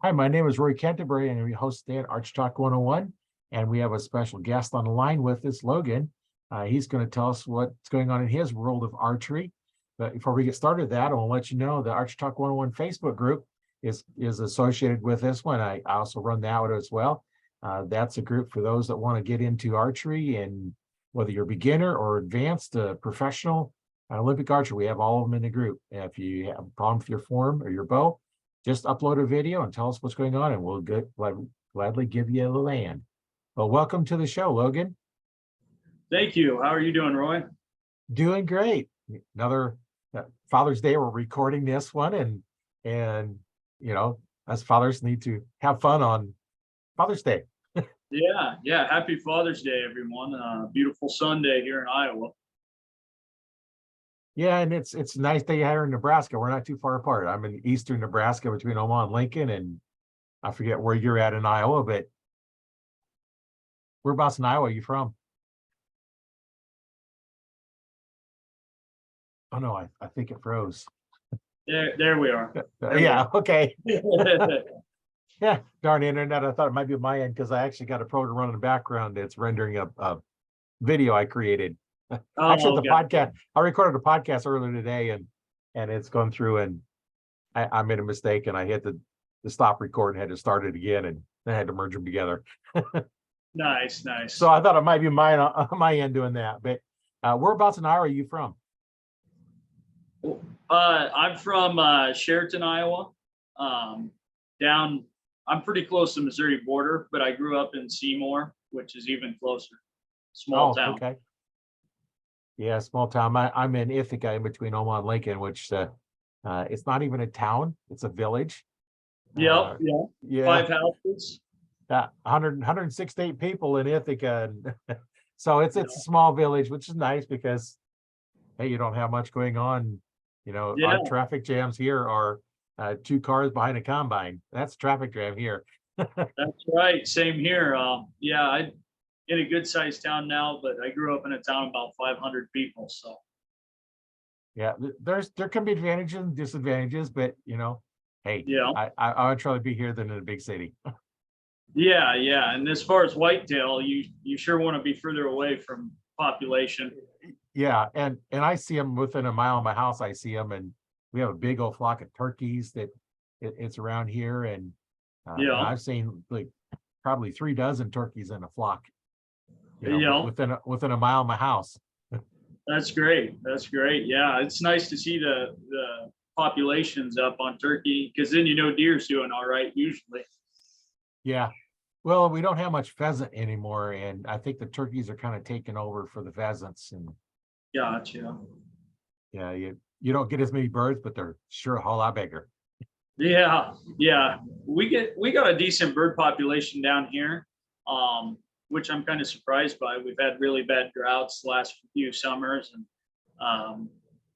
Hi, my name is Roy Canterbury, and we host today at Archery Talk 101. And we have a special guest on the line with us, Logan. He's going to tell us what's going on in his world of archery. But before we get started that, I want to let you know the Archery Talk 101 Facebook group is associated with this one. I also run that one as well. That's a group for those that want to get into archery, and whether you're beginner or advanced, professional, Olympic archer, we have all of them in the group. If you have a problem with your form or your bow, just upload a video and tell us what's going on, and we'll gladly give you a little hand. Well, welcome to the show, Logan. Thank you. How are you doing, Roy? Doing great. Another Father's Day. We're recording this one, and you know, us fathers need to have fun on Father's Day. Yeah. Happy Father's Day, everyone. Beautiful Sunday here in Iowa. Yeah, and it's a nice day here in Nebraska. We're not too far apart. I'm in eastern Nebraska between Omaha and Lincoln, and I forget where you're at in Iowa, but whereabouts in Iowa are you from? Oh no, I think it froze. There we are. Yeah, okay. Yeah, darn internet. I thought it might be my end because I actually got a program running in the background that's rendering a video I created. Actually, the podcast, I recorded a podcast earlier today, and it's gone through, and I made a mistake, and I hit the stop record and had to start it again, and I had to merge them together. Nice. So I thought it might be my end doing that. But whereabouts in Iowa are you from? I'm from Sheraton, Iowa. I'm pretty close to the Missouri border, but I grew up in Seymour, which is even closer. Small town. Okay. Yeah, small town. I'm in Ithaca, in between Omaha and Lincoln, which it's not even a town; it's a village. Yeah. 5 houses. 168 people in Ithaca, and so it's a small village, which is nice because hey, you don't have much going on. Our traffic jams here are 2 cars behind a combine. That's a traffic jam here. That's right. Same here. I'm in a good sized town now, but I grew up in a town about 500 people. So yeah, there can be advantages and disadvantages, but hey, I would rather be here than in a big city. Yeah. And as far as whitetail, you sure want to be further away from population. Yeah, and I see them within a mile of my house. I see them, and we have a big old flock of turkeys that it's around here, and I've seen like probably 3 dozen turkeys in a flock. Within a mile of my house. That's great. Yeah, it's nice to see the populations up on turkey, because then deer's doing all right usually. Yeah. Well, we don't have much pheasant anymore, and I think the turkeys are kind of taking over for the pheasants. And gotcha. Yeah, you don't get as many birds, but they're sure a whole lot bigger. Yeah. We got a decent bird population down here, which I'm kind of surprised by. We've had really bad droughts the last few summers, and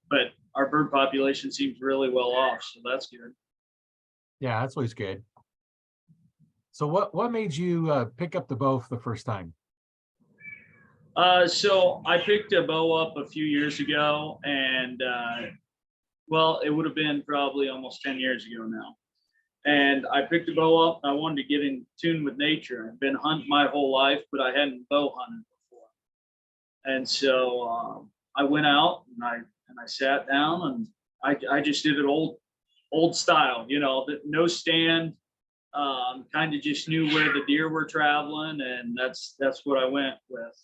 but our bird population seems really well off, so that's good. Yeah, that's always good. So what made you pick up the bow for the first time? So I picked a bow up a few years ago, and it would have been probably almost 10 years ago now. And I picked a bow up. I wanted to get in tune with nature. I've been hunting my whole life, but I hadn't bow hunted before. And so I went out and I sat down, and I just did it old style, no stand. Kind of just knew where the deer were traveling, and that's what I went with.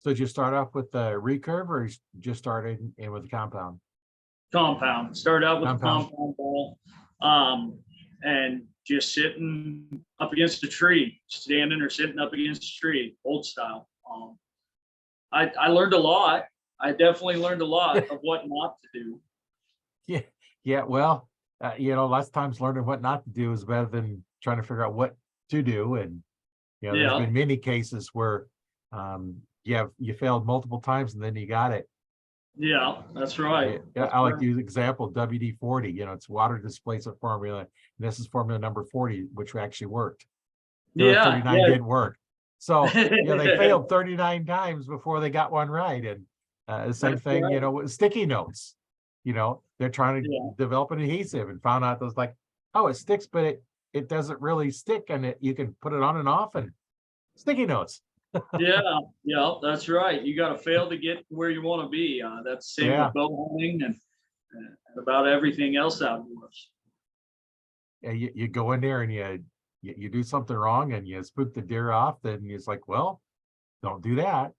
So did you start off with the recurve, or just started in with the compound? Compound. Started out with the compound ball, and just sitting up against a tree, standing or sitting up against a tree, old style. I learned a lot. I definitely learned a lot of what not to do. Yeah. Well, lots of times learning what not to do is better than trying to figure out what to do. And there's been many cases where you failed multiple times and then you got it. Yeah, that's right. I like to use example WD-40. It's water displacement formula. And this is formula number 40, which actually worked. 39 didn't work. So they failed 39 times before they got one right. And the same thing, with sticky notes. they're trying to Yeah. develop an adhesive and found out that was like, oh, it sticks, but it doesn't really stick, and you can put it on and off, and sticky notes. Yeah, yeah, that's right. You got to fail to get where you want to be. That's the same Yeah. with bow hunting and about everything else outdoors. Yeah, you go in there and you do something wrong and you spook the deer off, then it's like, well, don't do that.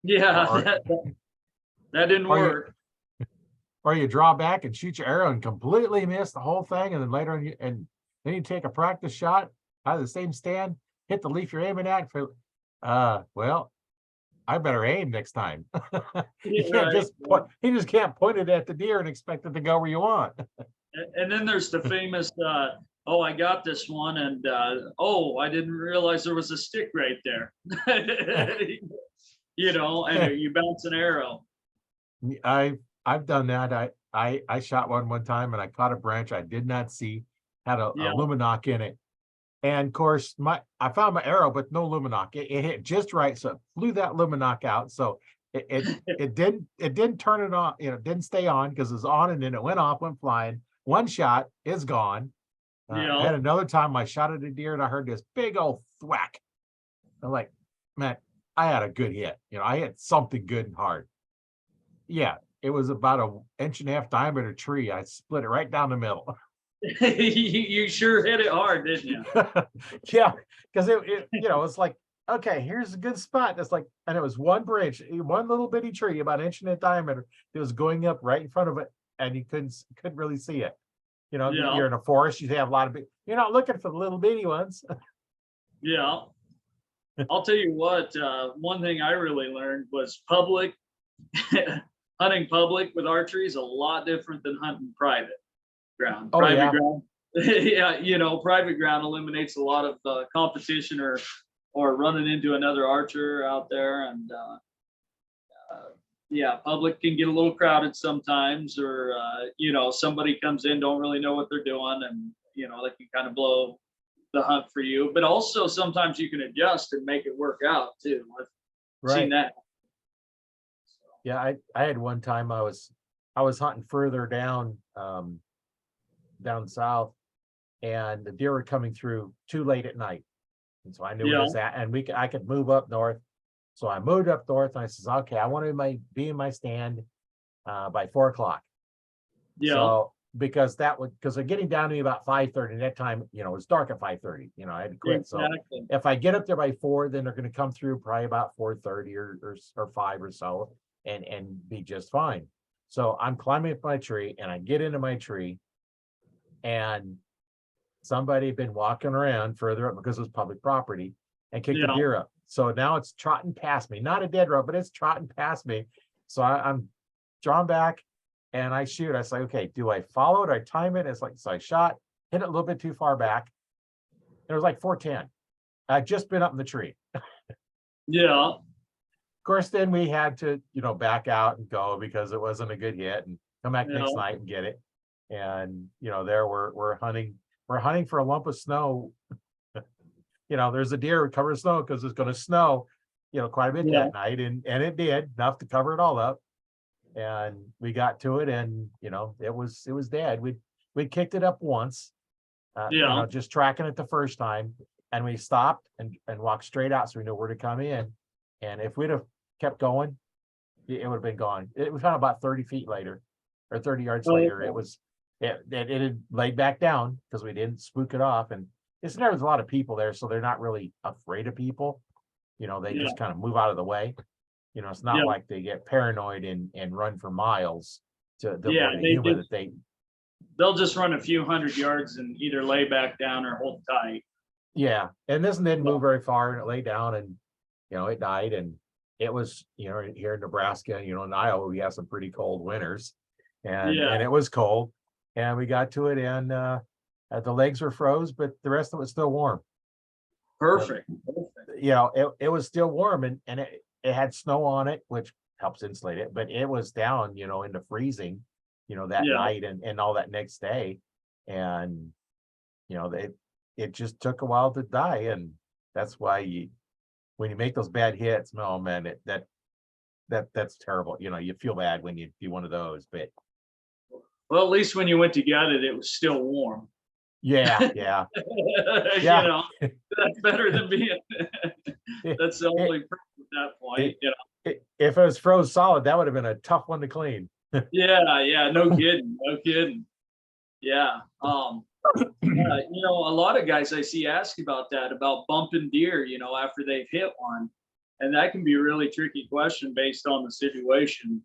Yeah, Or that didn't or you work. or you draw back and shoot your arrow and completely miss the whole thing, and then later on then you take a practice shot out of the same stand, hit the leaf you're aiming at. Well, I better aim next time. You Yeah, can't right. just point. You just can't point it at the deer and expect it to go where you want. And then there's the famous, oh, I got this one, and oh, I didn't realize there was a stick right there. And you bounce an arrow. I've done that. I shot one time and I caught a branch I did not see, had a Yeah, luminoc in it. And of course, I found my arrow, but no luminoc. It hit just right, so it flew that luminoc out. So it didn't turn it on, didn't stay on because it was on, and then it went off, went flying. One shot is gone. I yeah, had another time I shot at a deer and I heard this big old thwack. I'm like, man, I had a good hit. I hit something good and hard. Yeah, it was about an inch and a half diameter tree. I split it right down the middle. you sure hit it hard, didn't you? Yeah, because it's like, okay, here's a good spot. It's like, and it was one branch, one little bitty tree, about an inch in diameter. It was going up right in front of it, and you couldn't really see it. Yeah, You're in a forest, you have a lot of big. You're not looking for the little bitty ones. yeah. I'll tell you what. One thing I really learned was public hunting public with archery is a lot different than hunting private ground. Oh Private yeah, ground, yeah, private ground eliminates a lot of competition or running into another archer out there, and yeah, public can get a little crowded sometimes, or somebody comes in, don't really know what they're doing, and they can kind of blow the hunt for you. But also sometimes you can adjust and make it work out too. I've seen right. that. Yeah, I had one time I was hunting further down down south, and the deer were coming through too late at night. And so I knew where Yeah, it was at, and I could move up north. So I moved up north and I says, okay, I want to be in my stand by 4 o'clock. yeah, So because they're getting down to me about 5:30. That time, it was dark at 5:30. I had to quit. So exactly. if I get up there by 4, then they're going to come through probably about 4:30 or 5 or so, and be just fine. So I'm climbing up my tree and I get into my tree, and somebody had been walking around further up because it was public property and kicked the Yeah, deer up. So now it's trotting past me, not a dead row, but it's trotting past me. So I'm drawn back and I shoot. I say, okay, do I follow it? I time it. It's like, so I shot, hit it a little bit too far back. It was like 410. I'd just been up in the tree. yeah, Of course, then we had to, back out and go because it wasn't a good hit, and come back yeah, next night and get it. And, there we're hunting for a lump of snow. There's a deer covered in snow because it's going to snow, quite a bit yeah, that night. And it did enough to cover it all up. And we got to it, and, it was dead. We kicked it up once, yeah, just tracking it the first time. And we stopped and walked straight out so we knew where to come in. And if we'd have kept going, it would have been gone. It was found about 30 feet later, or 30 yards oh, later. It had laid back down because we didn't spook it off. And there's a lot of people there, so they're not really afraid of people. They yeah, just kind of move out of the way. It's not yeah, like they get paranoid and run for miles to yeah. avoid a They human just that they. they'll just run a few hundred yards and either lay back down or hold tight. Yeah, and this didn't Yeah, move very far, and it lay down, and it died. And it was, here in Nebraska, in Iowa, we have some pretty cold winters, and yeah, it was cold, and we got to it, and the legs were froze, but the rest of it was still warm. perfect, perfect. It was still warm, and it had snow on it, which helps insulate it, but it was down, into freezing, that Yeah, night and all that next day. And, it just took a while to die. And that's why when you make those bad hits, oh man, that's terrible. You feel bad when you do one of those, but Well, at least when you went to get it, it was still warm. Yeah, yeah, You yeah. know, that's better than being, It, that's the it, only problem at that point, it, you know. if it was froze solid, that would have been a tough one to clean. Yeah, yeah, no kidding, no kidding. Yeah. You know, a lot of guys I see ask about that, about bumping deer, you know, after they've hit one. And that can be a really tricky question based on the situation,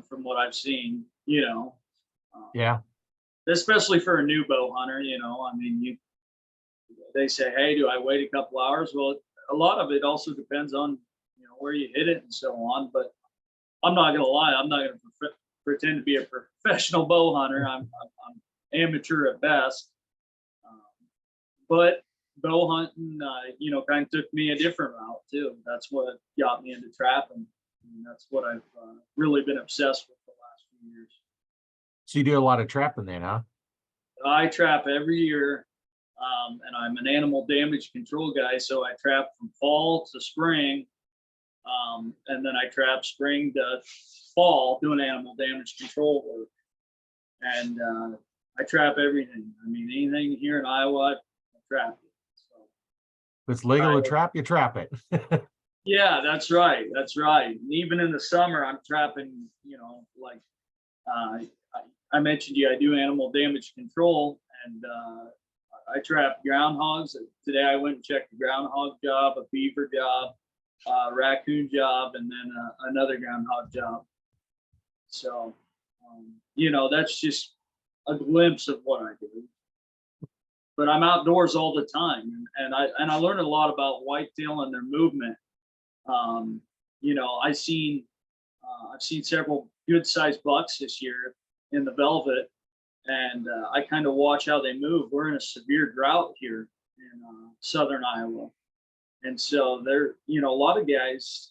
from what I've seen, you know, uh, Yeah, especially for a new bow hunter, you know, I mean, they say, hey, do I wait a couple hours? Well, a lot of it also depends on, you know, where you hit it and so on. But I'm not going to lie, I'm not going to pretend to be a professional bow hunter. I'm amateur at best. Um, but bow hunting, you know, kind of took me a different route too. That's what got me into trapping. And that's what I've really been obsessed with the last few years. so you do a lot of trapping then, huh? I trap every year, and I'm an animal damage control guy. So I trap from fall to spring, and then I trap spring to fall doing animal damage control work. And I trap everything. I mean, anything here in Iowa, I trap it. So If it's legal to trap, you trap it. yeah, that's right. That's right. And even in the summer, I'm trapping, you know, like I mentioned to you, I do animal damage control, and I trap groundhogs. Today I went and checked a groundhog job, a beaver job, raccoon job, and then another groundhog job. So, you know, that's just a glimpse of what I do. But I'm outdoors all the time, and I learned a lot about whitetail and their movement. Um, you know, I've seen several good sized bucks this year in the velvet, and I kind of watch how they move. We're in a severe drought here in southern Iowa, and so there, you know, a lot of guys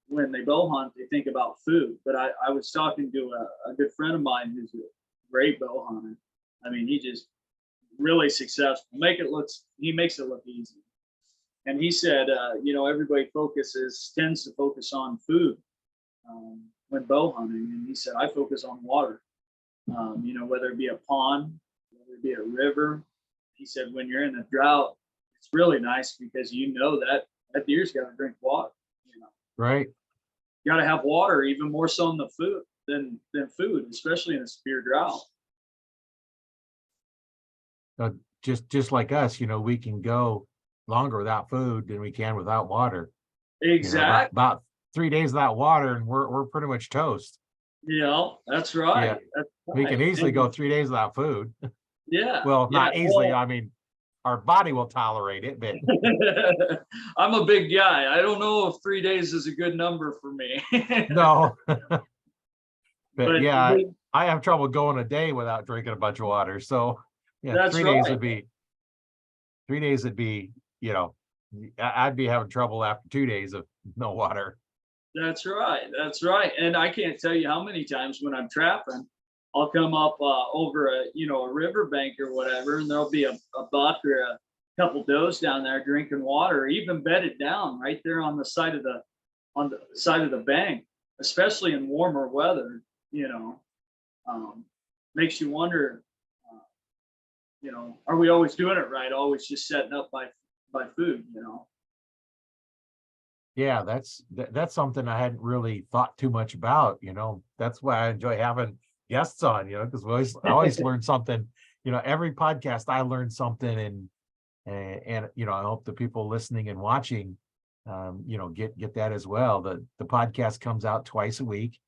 when they bow hunt, they think about food. But I was talking to a good friend of mine who's a great bow hunter. I mean, he just really successful. He makes it look easy. And he said, you know, everybody tends to focus on food when bow hunting. And he said, I focus on water. You know, whether it be a pond, whether it be a river. He said, when you're in a drought, it's really nice because you know that deer's got to drink water. You know, Right. you got to have water even more so than the food than food, especially in a severe drought. Uh, just like us, you know, we can go longer without food than we can without water. You know, Exactly. about 3 days without water, and we're pretty much toast. Yeah, that's Yeah, right. That's we can right. easily go 3 days without food. Yeah, Well, yeah. not easily. Well, I mean, our body will tolerate it, but I'm a big guy. I don't know if 3 days is a good number for me. no. But but, yeah, but I have trouble going a day without drinking a bunch of water. So yeah, that's right. 3 days would be, you know, I'd be having trouble after 2 days of no water. That's right. That's right. And I can't tell you how many times when I'm trapping, I'll come up over a riverbank or whatever, and there'll be a buck or a couple does down there drinking water, or even bedded down right there on the side of the bank, especially in warmer weather. You know, um, makes you wonder. Uh, you know, are we always doing it right? Always just setting up by food? You know. Yeah, that's something I hadn't really thought too much about, you know. That's why I enjoy having guests on, you know, because I always learn something, you know, every podcast I learn something, and you know, I hope the people listening and watching you know, get that as well. The podcast comes out twice a week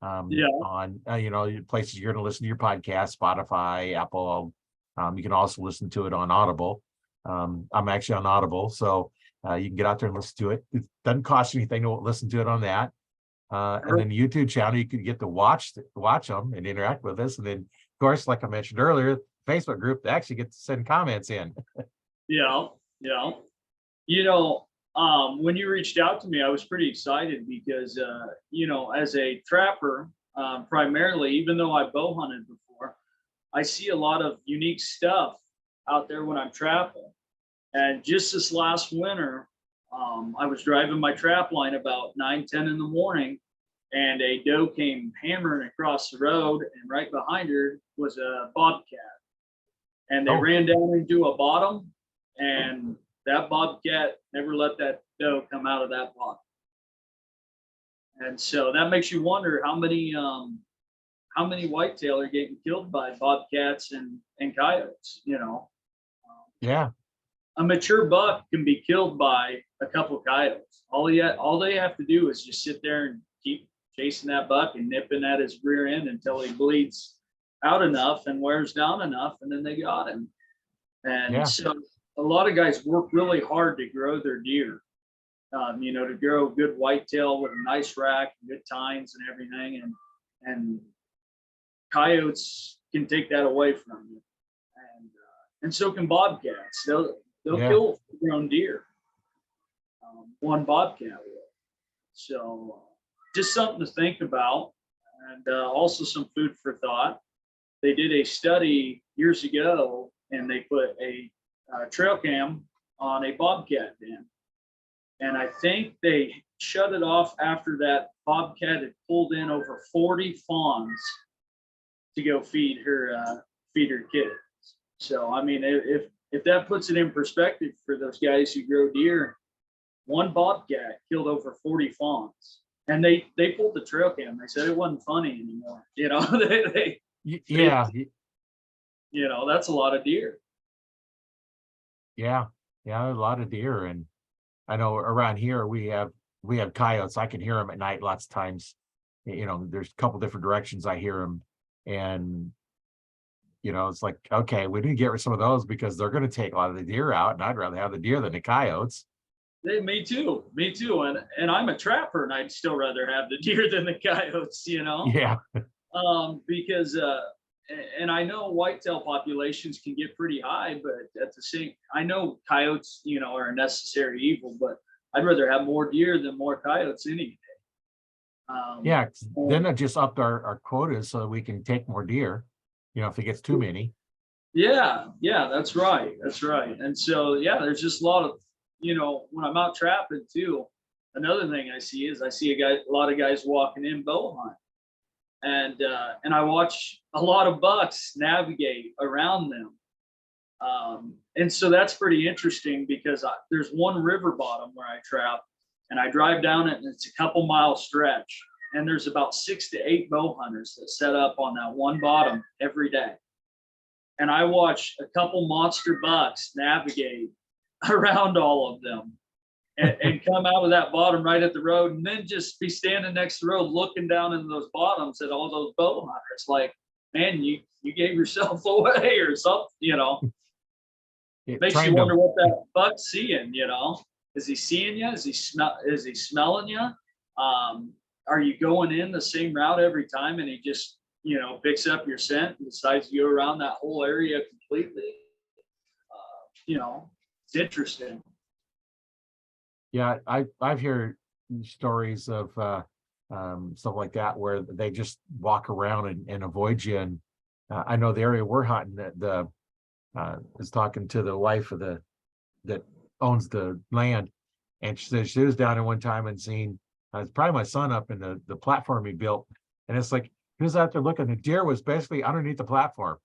Yeah. on you know, places you're going to listen to your podcast, Spotify, Apple. You can also listen to it on Audible. I'm actually on Audible, so you can get out there and listen to it. It doesn't cost you anything to listen to it on that. And then the YouTube channel, you can get to watch them and interact with us. And then, of course, like I mentioned earlier, Facebook group, they actually get to send comments in. Yeah. Yeah. You know, when you reached out to me, I was pretty excited because, you know, as a trapper, primarily, even though I bow hunted before, I see a lot of unique stuff out there when I'm trapping. And just this last winter, I was driving my trap line about 9, 10 in the morning, and a doe came hammering across the road, and right behind her was a bobcat. And they ran down into a bottom, and that bobcat never let that doe come out of that bottom. And so that makes you wonder how many whitetail are getting killed by bobcats and coyotes, you know. Yeah. A mature buck can be killed by a couple of coyotes. All they have to do is just sit there and keep chasing that buck and nipping at his rear end until he bleeds out enough and wears down enough, and then they got him. And so a lot of guys work really hard to grow their deer, you know, to grow a good whitetail with a nice rack, good tines and everything. And coyotes can take that away from you. And so can bobcats. They'll kill grown deer. One bobcat will. So just something to think about, and also some food for thought. They did a study years ago, and they put a trail cam on a bobcat den. And I think they shut it off after that bobcat had pulled in over 40 fawns to go feed her kittens. So I mean, if that puts it in perspective for those guys who grow deer, one bobcat killed over 40 fawns, and they pulled the trail cam. They said it wasn't funny anymore. You know, you know, that's a lot of deer. Yeah, a lot of deer. And I know around here we have coyotes. I can hear them at night lots of times. You know, there's a couple different directions I hear them, and you know, it's like, okay, we need to get rid of some of those because they're going to take a lot of the deer out, and I'd rather have the deer than the coyotes. Me too. And I'm a trapper, and I'd still rather have the deer than the coyotes, you know? Yeah. Because and I know whitetail populations can get pretty high, but at the same, I know coyotes, you know, are a necessary evil, but I'd rather have more deer than more coyotes any day. Yeah, then it just upped our quotas so that we can take more deer, you know, if it gets too many. Yeah, that's right. And so, yeah, there's just a lot of, you know, when I'm out trapping too, another thing I see a lot of guys walking in bow hunt. And I watch a lot of bucks navigate around them. And so that's pretty interesting because there's one river bottom where I trap, and I drive down it, and it's a couple mile stretch. And there's about 6 to 8 bow hunters that set up on that one bottom every day. And I watch a couple monster bucks navigate around all of them and come out of that bottom right at the road, and then just be standing next to the road looking down into those bottoms at all those bow hunters. Like, man, you gave yourself away or something, you know. It makes you wonder what that buck's seeing, you know. Is he seeing you? Is he smelling you? Are you going in the same route every time, and he just, you know, picks up your scent and decides to go around that whole area completely? You know, it's interesting. Yeah, I've heard stories of stuff like that where they just walk around and avoid you. And I know the area we're hunting that is talking to the wife of that owns the land, and she said she was down there one time and seen it's probably my son up in the platform he built, and it's like he was out there looking. The deer was basically underneath the platform,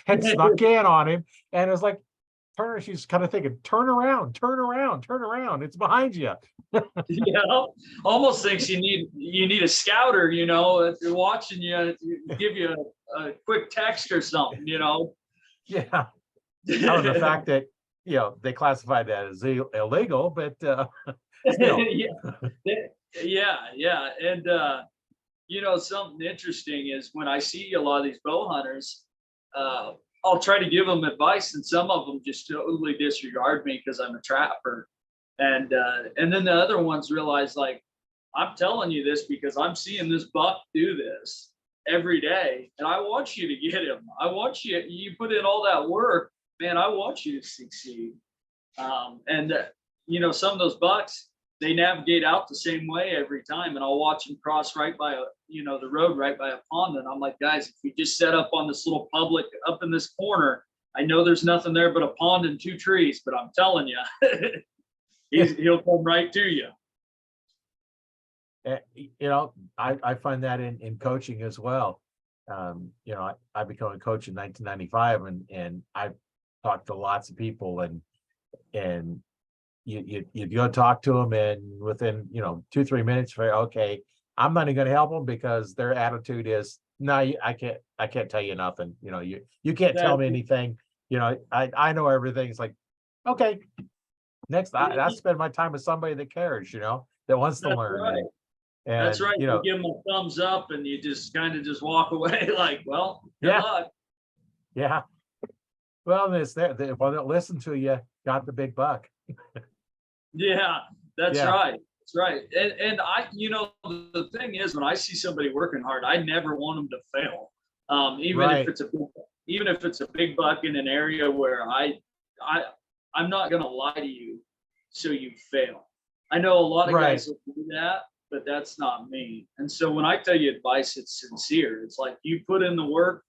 had snuck in on him, and it was like, she's kind of thinking, turn around, it's behind you. Yeah, almost thinks you need a scouter, you know, if you're watching you, give you a quick text or something, you know. Yeah. The fact that, you know, they classified that as illegal, but still. Yeah. And you know, something interesting is when I see a lot of these bow hunters, I'll try to give them advice, and some of them just totally disregard me because I'm a trapper. And then the other ones realize, like, I'm telling you this because I'm seeing this buck do this every day, and I want you to get him. I want you put in all that work, man. I want you to succeed. You know, some of those bucks, they navigate out the same way every time, and I'll watch them cross right by the road right by a pond, and I'm like, guys, if we just set up on this little public up in this corner, I know there's nothing there but a pond and 2 trees, but I'm telling you, he'll come right to you. I find that in coaching as well. I became a coach in 1995, and I've talked to lots of people, and you go talk to them, and within 2-3 minutes, okay, I'm not even going to help them because their attitude is, no, I can't tell you nothing. You can't tell That, me anything. I know everything. It's like, okay, next I spend my time with somebody that cares, that wants to that's learn, right. That's and right. You give them a thumbs up and you just kind of just walk away like, well, good yeah, luck. yeah. Well, it's there. Well, they'll listen to you. Got the big buck. Yeah, that's Yeah, right. That's right. And the thing is, when I see somebody working hard, I never want them to fail. Even if right, it's a big buck in an area where I I'm not gonna lie to you, so you fail. I know a lot of right. guys will do that, but that's not me. And so when I tell you advice, it's sincere. It's like you put in the work.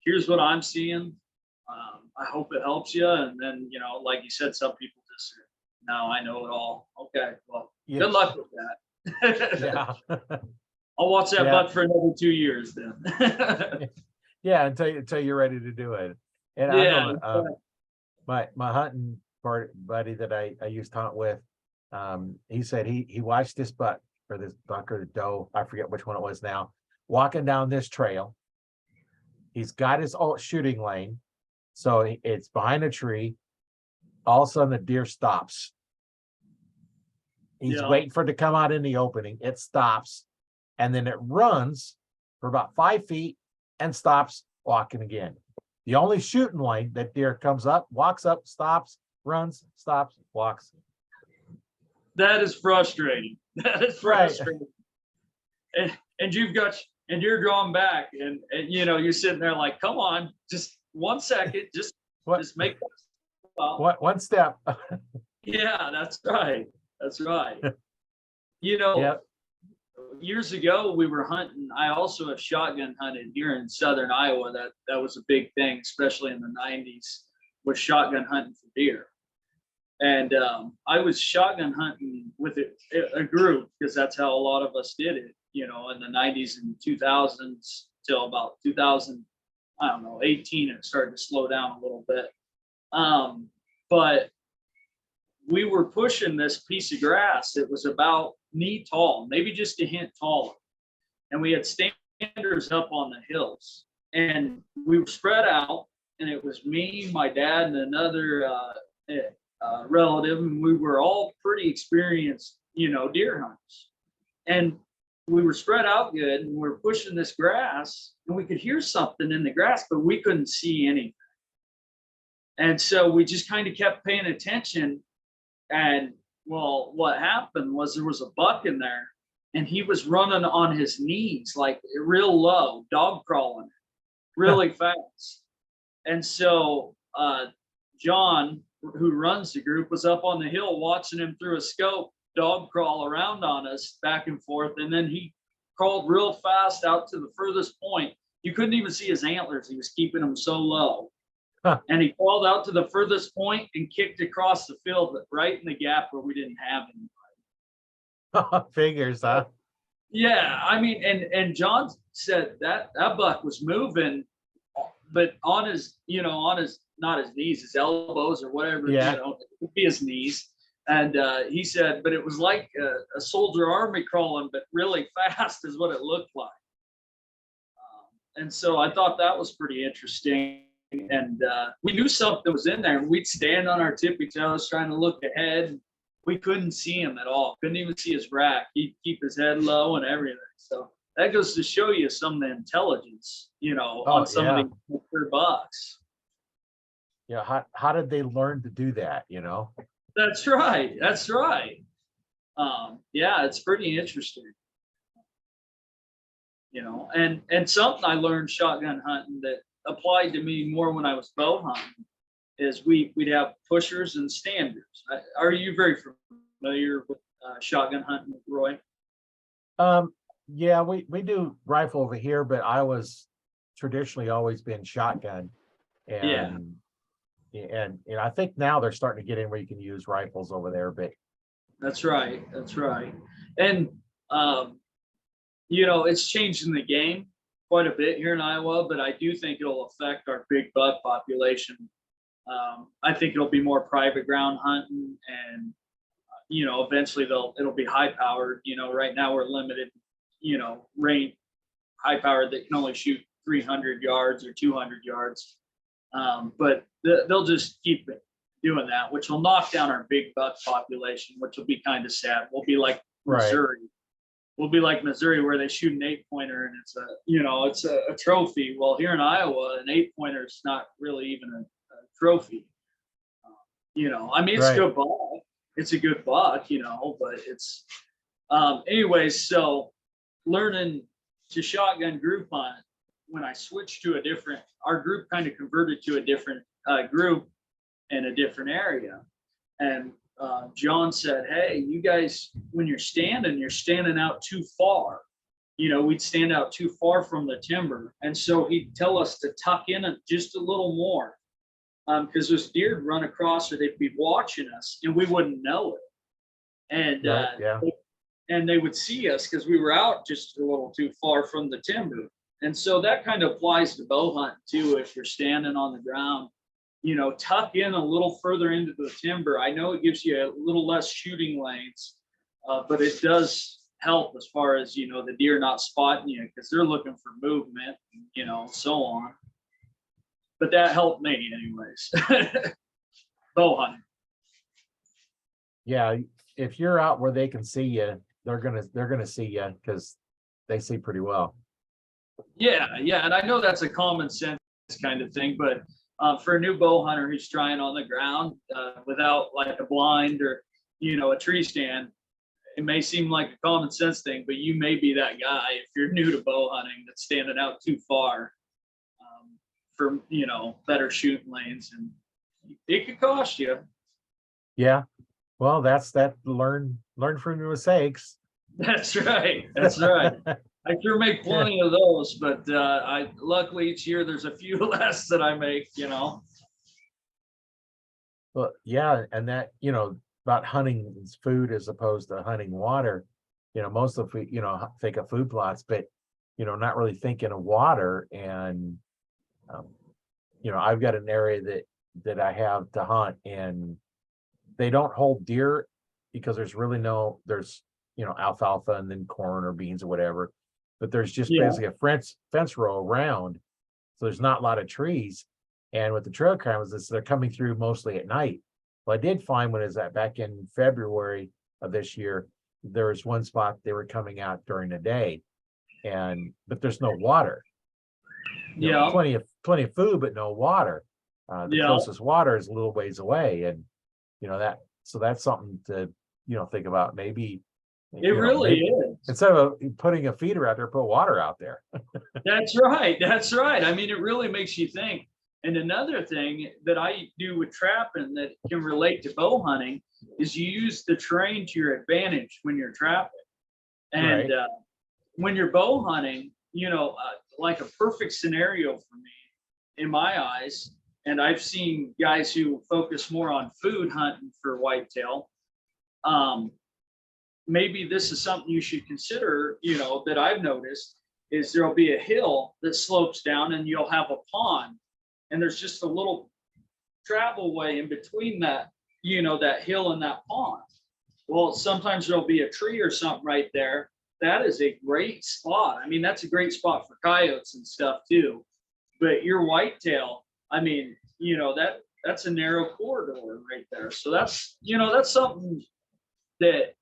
Here's what I'm seeing. I hope it helps you. And then, like you said, some people just say, no, I know it all. Okay, well, Yeah, good luck with that. yeah, I'll watch that yeah, buck for another 2 years then. yeah. Until you're ready to do it. And I Yeah, know my hunting buddy that I used to hunt with. He said he watched this buck or this buck or the doe. I forget which one it was now. Walking down this trail. He's got his old shooting lane, so it's behind a tree. All of a sudden, the deer stops. He's yeah. waiting for it to come out in the opening. It stops, and then it runs for about 5 feet and stops walking again. The only shooting lane that deer comes up, walks up, stops, runs, stops, walks. That is frustrating. That is Right. frustrating. And you're drawn back and you're sitting there like, come on, just 1 second, just What? just make that stop. What? One step. Yeah, that's right. That's right. You know, Yeah. years ago we were hunting. I also have shotgun hunted here in southern Iowa. That was a big thing, especially in the 90s, was shotgun hunting for deer. And I was shotgun hunting with a group because that's how a lot of us did it, in the 90s and 2000s till about 2000, I don't know, 18, it started to slow down a little bit. But we were pushing this piece of grass. It was about knee tall, maybe just a hint taller. And we had standers up on the hills. And we were spread out, and it was me, my dad, and another relative, and we were all pretty experienced, deer hunters. And we were spread out good, and we were pushing this grass, and we could hear something in the grass, but we couldn't see anything. And so we just kind of kept paying attention. And well, what happened was there was a buck in there, and he was running on his knees, like real low, dog crawling really fast. And so John, who runs the group, was up on the hill watching him through a scope dog crawl around on us back and forth. And then he crawled real fast out to the furthest point. You couldn't even see his antlers. He was keeping them so low. Huh. And he crawled out to the furthest point and kicked across the field right in the gap where we didn't have anybody. Figures, huh? Yeah, I mean, and John said that buck was moving, but on his not his knees, his elbows or whatever, Yeah. it could be his knees. And he said, but it was like a soldier army crawling, but really fast is what it looked like. And so I thought that was pretty interesting. And we knew something was in there, and we'd stand on our tippy toes trying to look ahead. We couldn't see him at all. Couldn't even see his rack. He'd keep his head low and everything. So that goes to show you some of the intelligence, on some of these mature bucks. Yeah. How did they learn to do that? That's right. That's right. Yeah, it's pretty interesting. And something I learned shotgun hunting that applied to me more when I was bow hunting is we'd have pushers and standers. Are you very familiar with shotgun hunting with Roy? Yeah, we do rifle over here, but I was traditionally always been shotgun, Yeah, and I think now they're starting to get in where you can use rifles over there, but that's right. That's right. And It's changing the game quite a bit here in Iowa, but I do think it'll affect our big buck population. I think it'll be more private ground hunting, and eventually it'll be high powered. Right now we're limited, range high powered that can only shoot 300 yards or 200 yards. But they'll just keep doing that, which will knock down our big buck population, which will be kind of sad. We'll be like Missouri. We'll be like Missouri, where they shoot an 8-pointer and it's a trophy. Well, here in Iowa, an 8-pointer is not really even a trophy. It's a good buck. It's a good buck, but it's anyways. So learning to shotgun group hunt, when I switched to our group kind of converted to a different group in a different area. And John said, hey, you guys, when you're standing out too far. We'd stand out too far from the timber. And so he'd tell us to tuck in just a little more, because those deer would run across, or they'd be watching us and we wouldn't know it. And and they would see us because we were out just a little too far from the timber. And so that kind of applies to bow hunting too. If you're standing on the ground, tuck in a little further into the timber. I know it gives you a little less shooting lanes, but it does help as far as, the deer not spotting you, because they're looking for movement, so on. But that helped me anyways. Bow hunting. Yeah, if you're out where they can see you, they're gonna see you, because they see pretty well. Yeah, and I know that's a common sense kind of thing, but for a new bow hunter who's trying on the ground without like a blind or a tree stand, it may seem like a common sense thing, but you may be that guy if you're new to bow hunting that's standing out too far for better shooting lanes, and it could cost you. Yeah, well, that's learn from your mistakes. That's right. I sure make plenty of those, but I luckily each year there's a few less that I make. Well, yeah, and that about hunting food as opposed to hunting water. Most of think of food plots, but not really thinking of water. And I've got an area that I have to hunt, and they don't hold deer because there's alfalfa and then corn or beans or whatever, but there's just basically a fence row around, so there's not a lot of trees. And with the trail cameras, they're coming through mostly at night. Well, I did find back in February of this year, there was one spot they were coming out during the day, but there's no water. Plenty of food, but no water. The closest water is a little ways away, and so that's something to think about. Maybe it really is. Instead of putting a feeder out there, put water out there. That's right. I mean, it really makes you think. And another thing that I do with trapping that can relate to bow hunting is you use the terrain to your advantage when you're trapping. And when you're bow hunting, like a perfect scenario for me in my eyes, and I've seen guys who focus more on food hunting for whitetail. Maybe this is something you should consider, that I've noticed, is there'll be a hill that slopes down and you'll have a pond, and there's just a little travel way in between that, that hill and that pond. Well, sometimes there'll be a tree or something right there. That is a great spot. I mean, that's a great spot for coyotes and stuff too. But your whitetail, I mean, that's a narrow corridor right there. So that's something that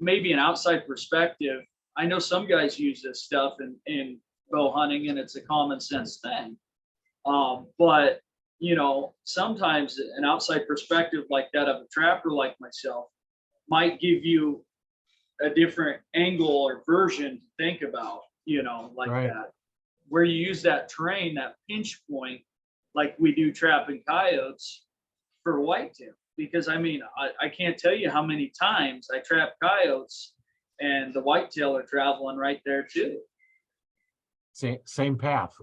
maybe an outside perspective. I know some guys use this stuff in bow hunting, and it's a common sense thing. But sometimes an outside perspective like that of a trapper like myself might give you a different angle or version to think about, that, where you use that terrain, that pinch point, like we do trapping coyotes for whitetail. Because I mean, I can't tell you how many times I trap coyotes and the whitetail are traveling right there too. Same path.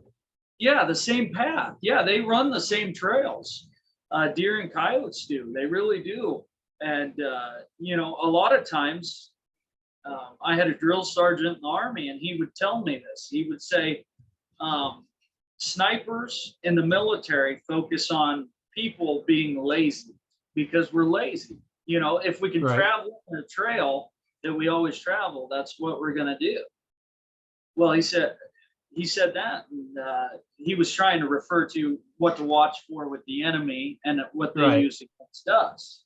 Yeah, the same path. Yeah, they run the same trails. Deer and coyotes do. They really do. And a lot of times, I had a drill sergeant in the Army, and he would tell me this. He would say, snipers in the military focus on people being lazy because we're lazy. You know, if we can Right. travel on a trail that we always travel, that's what we're going to do. Well, he said that, and he was trying to refer to what to watch for with the enemy and what they Right. use against us.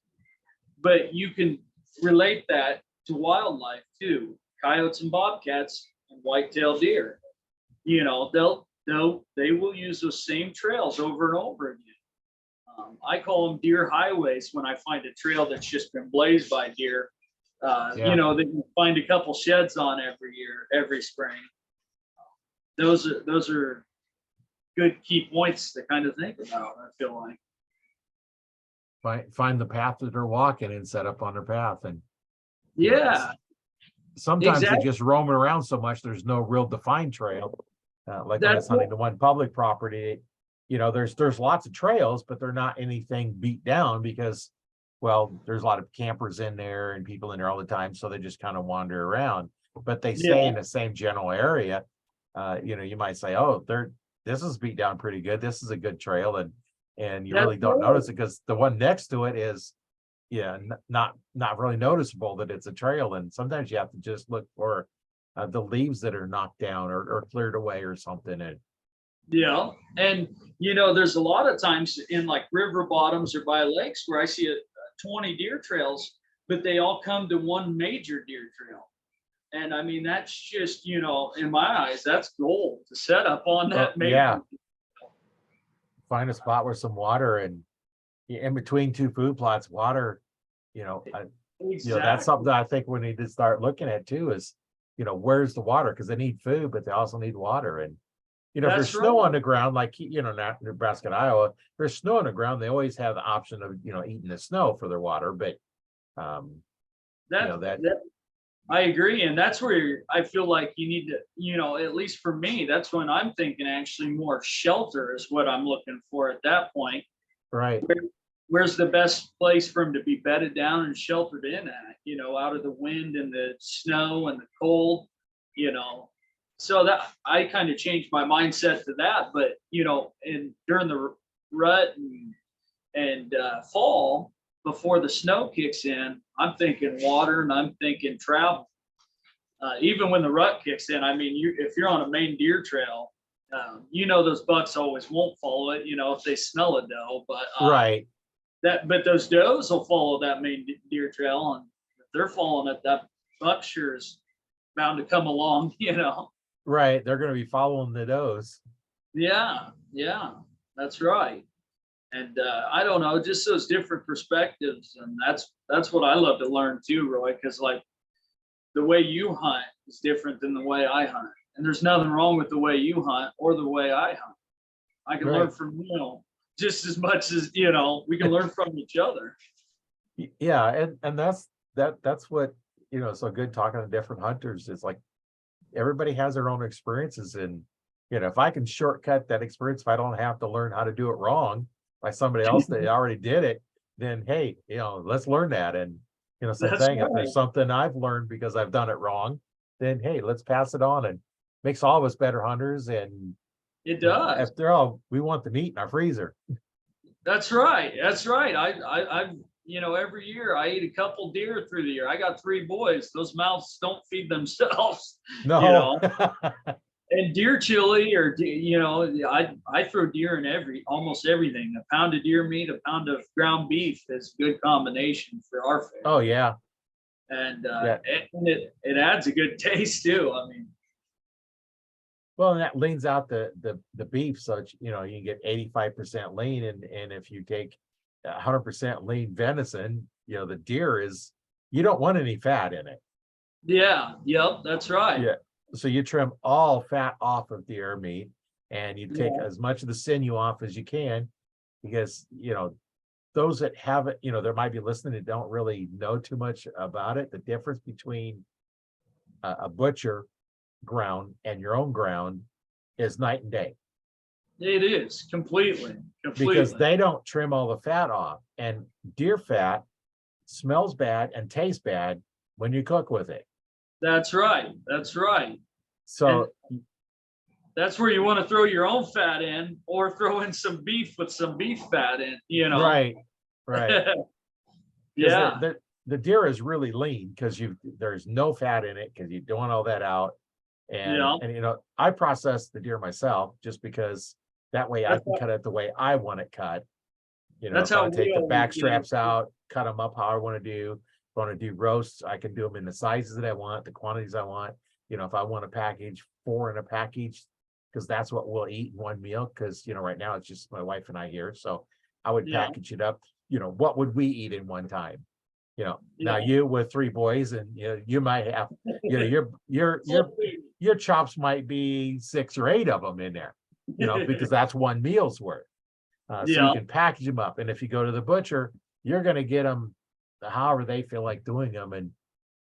But you can relate that to wildlife too. Coyotes and bobcats and white-tailed deer. You know, they will use those same trails over and over again. I call them deer highways when I find a trail that's just been blazed by deer. Yeah. You know, they can find a couple sheds on every year, every spring. Those are good key points to kind of think about, I feel like. Find the path that they're walking and set up on their path. And Yeah, sometimes they exactly. just roaming around so much, there's no real defined trail. Like when I was That's hunting the one public property, you know, there's lots of trails, but they're not anything beat down because, well, there's a lot of campers in there and people in there all the time. So they just kind of wander around, but they stay in the same general area. You know, you might say, oh, this is beat down pretty good. This is a good trail. And you really don't notice it because the one next to it is, not really noticeable that it's a trail. And sometimes you have to just look for the leaves that are knocked down or cleared away or something. And Yeah, and you know, there's a lot of times in like river bottoms or by lakes where I see 20 deer trails, but they all come to one major deer trail. And I mean, that's just, you know, in my eyes, that's gold to set up on that major. Yeah. Find a spot where some water and in between two food plots, water, you know, that's something that I think we need to start looking at too is, you know, where's the water? Because they need food, but they also need water. And, you know, if there's snow on the ground, like, you know, Nebraska and Iowa, if there's snow on the ground, they always have the option of, you know, eating the snow for their water. But, I agree. And that's where I feel like you need to, you know, at least for me, that's when I'm thinking actually more shelter is what I'm looking for at that point. Right. Where's the best place for them to be bedded down and sheltered in at, you know, out of the wind and the snow and the cold, you know. So that I kind of changed my mindset to that. But, you know, during the rut and fall, before the snow kicks in, I'm thinking water and I'm thinking travel. Even when the rut kicks in, I mean, if you're on a main deer trail, you know, those bucks always won't follow it, you know, if they smell a doe, but right. But those does will follow that main deer trail, and if they're following it, that buck sure is bound to come along, you know. Right, they're going to be following the does. Yeah, that's right. And I don't know, just those different perspectives, and that's what I love to learn too, Roy, because like the way you hunt is different than the way I hunt, and there's nothing wrong with the way you hunt or the way I hunt. I can learn from just as much as, you know, we can learn from each other. Yeah, and that's what, you know, so good talking to different hunters. It's like everybody has their own experiences, and you know, if I can shortcut that experience, if I don't have to learn how to do it wrong by somebody else that already did it, then hey, you know, let's learn that. And you know, same thing. If there's something I've learned because I've done it wrong, then hey, let's pass it on, and makes all of us better hunters. And it does. After all, we want the meat in our freezer. That's right. I you know, every year I eat a couple deer through the year. I got 3 boys. Those mouths don't feed themselves. No. You know? And deer chili, or you know, I throw deer in almost everything. A pound of deer meat, a pound of ground beef is a good combination for our family. Oh yeah. And it adds a good taste too. I mean. Well, and that leans out the beef, so you know you can get 85% lean, and if you take 100% lean venison, you know the deer you don't want any fat in it. Yeah, yep, that's right. Yeah, so you trim all fat off of deer meat, and you take as much of the sinew off as you can, because you know those that have it, you know, there might be listening that don't really know too much about it. The difference between a butcher ground and your own ground is night and day. It is completely. Because they don't trim all the fat off, and deer fat smells bad and tastes bad when you cook with it. That's right. That's right. So That's where you want to throw your own fat in, or throw in some beef with some beef fat in, right, right. Because Yeah. the deer is really lean because there's no fat in it because you don't want all that out. Yeah. And I process the deer myself just because that way I That's can cut it the way I want it cut. that's If I how want to take we the always back straps out, cut them up how I want to do. If I want to do roasts, I can do them in the sizes that I want, the quantities I want. If I want to package 4 in a package, because that's what we'll eat in one meal. Because right now it's just my wife and I here, so I would Yeah. package it up. What would we eat in one time? Now Yeah. you with 3 boys, and you might have, your chops might be 6 or 8 of them in there, because that's one meal's worth. So you Yeah. can package them up, and if you go to the butcher, you're going to get them however they feel like doing them, and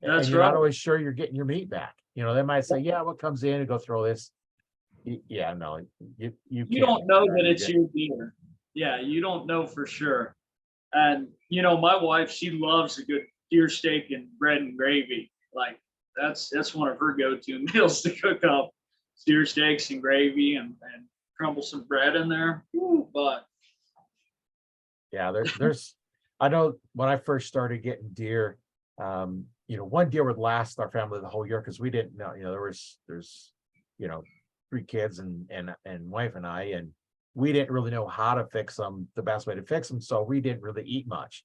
That's you're right. not always sure you're getting your meat back. They might say, "Yeah, what comes in and go throw this." Yeah, no, you You can't don't know sure that you're it's getting. your deer. Yeah, you don't know for sure. And my wife, she loves a good deer steak and bread and gravy. Like that's one of her go-to meals to cook up. Deer steaks and gravy, and crumble some bread in there. Ooh, but Yeah, there's. I know when I first started getting deer, one deer would last our family the whole year because we didn't know. There's, 3 kids and wife and I, and we didn't really know how to fix them, the best way to fix them, so we didn't really eat much.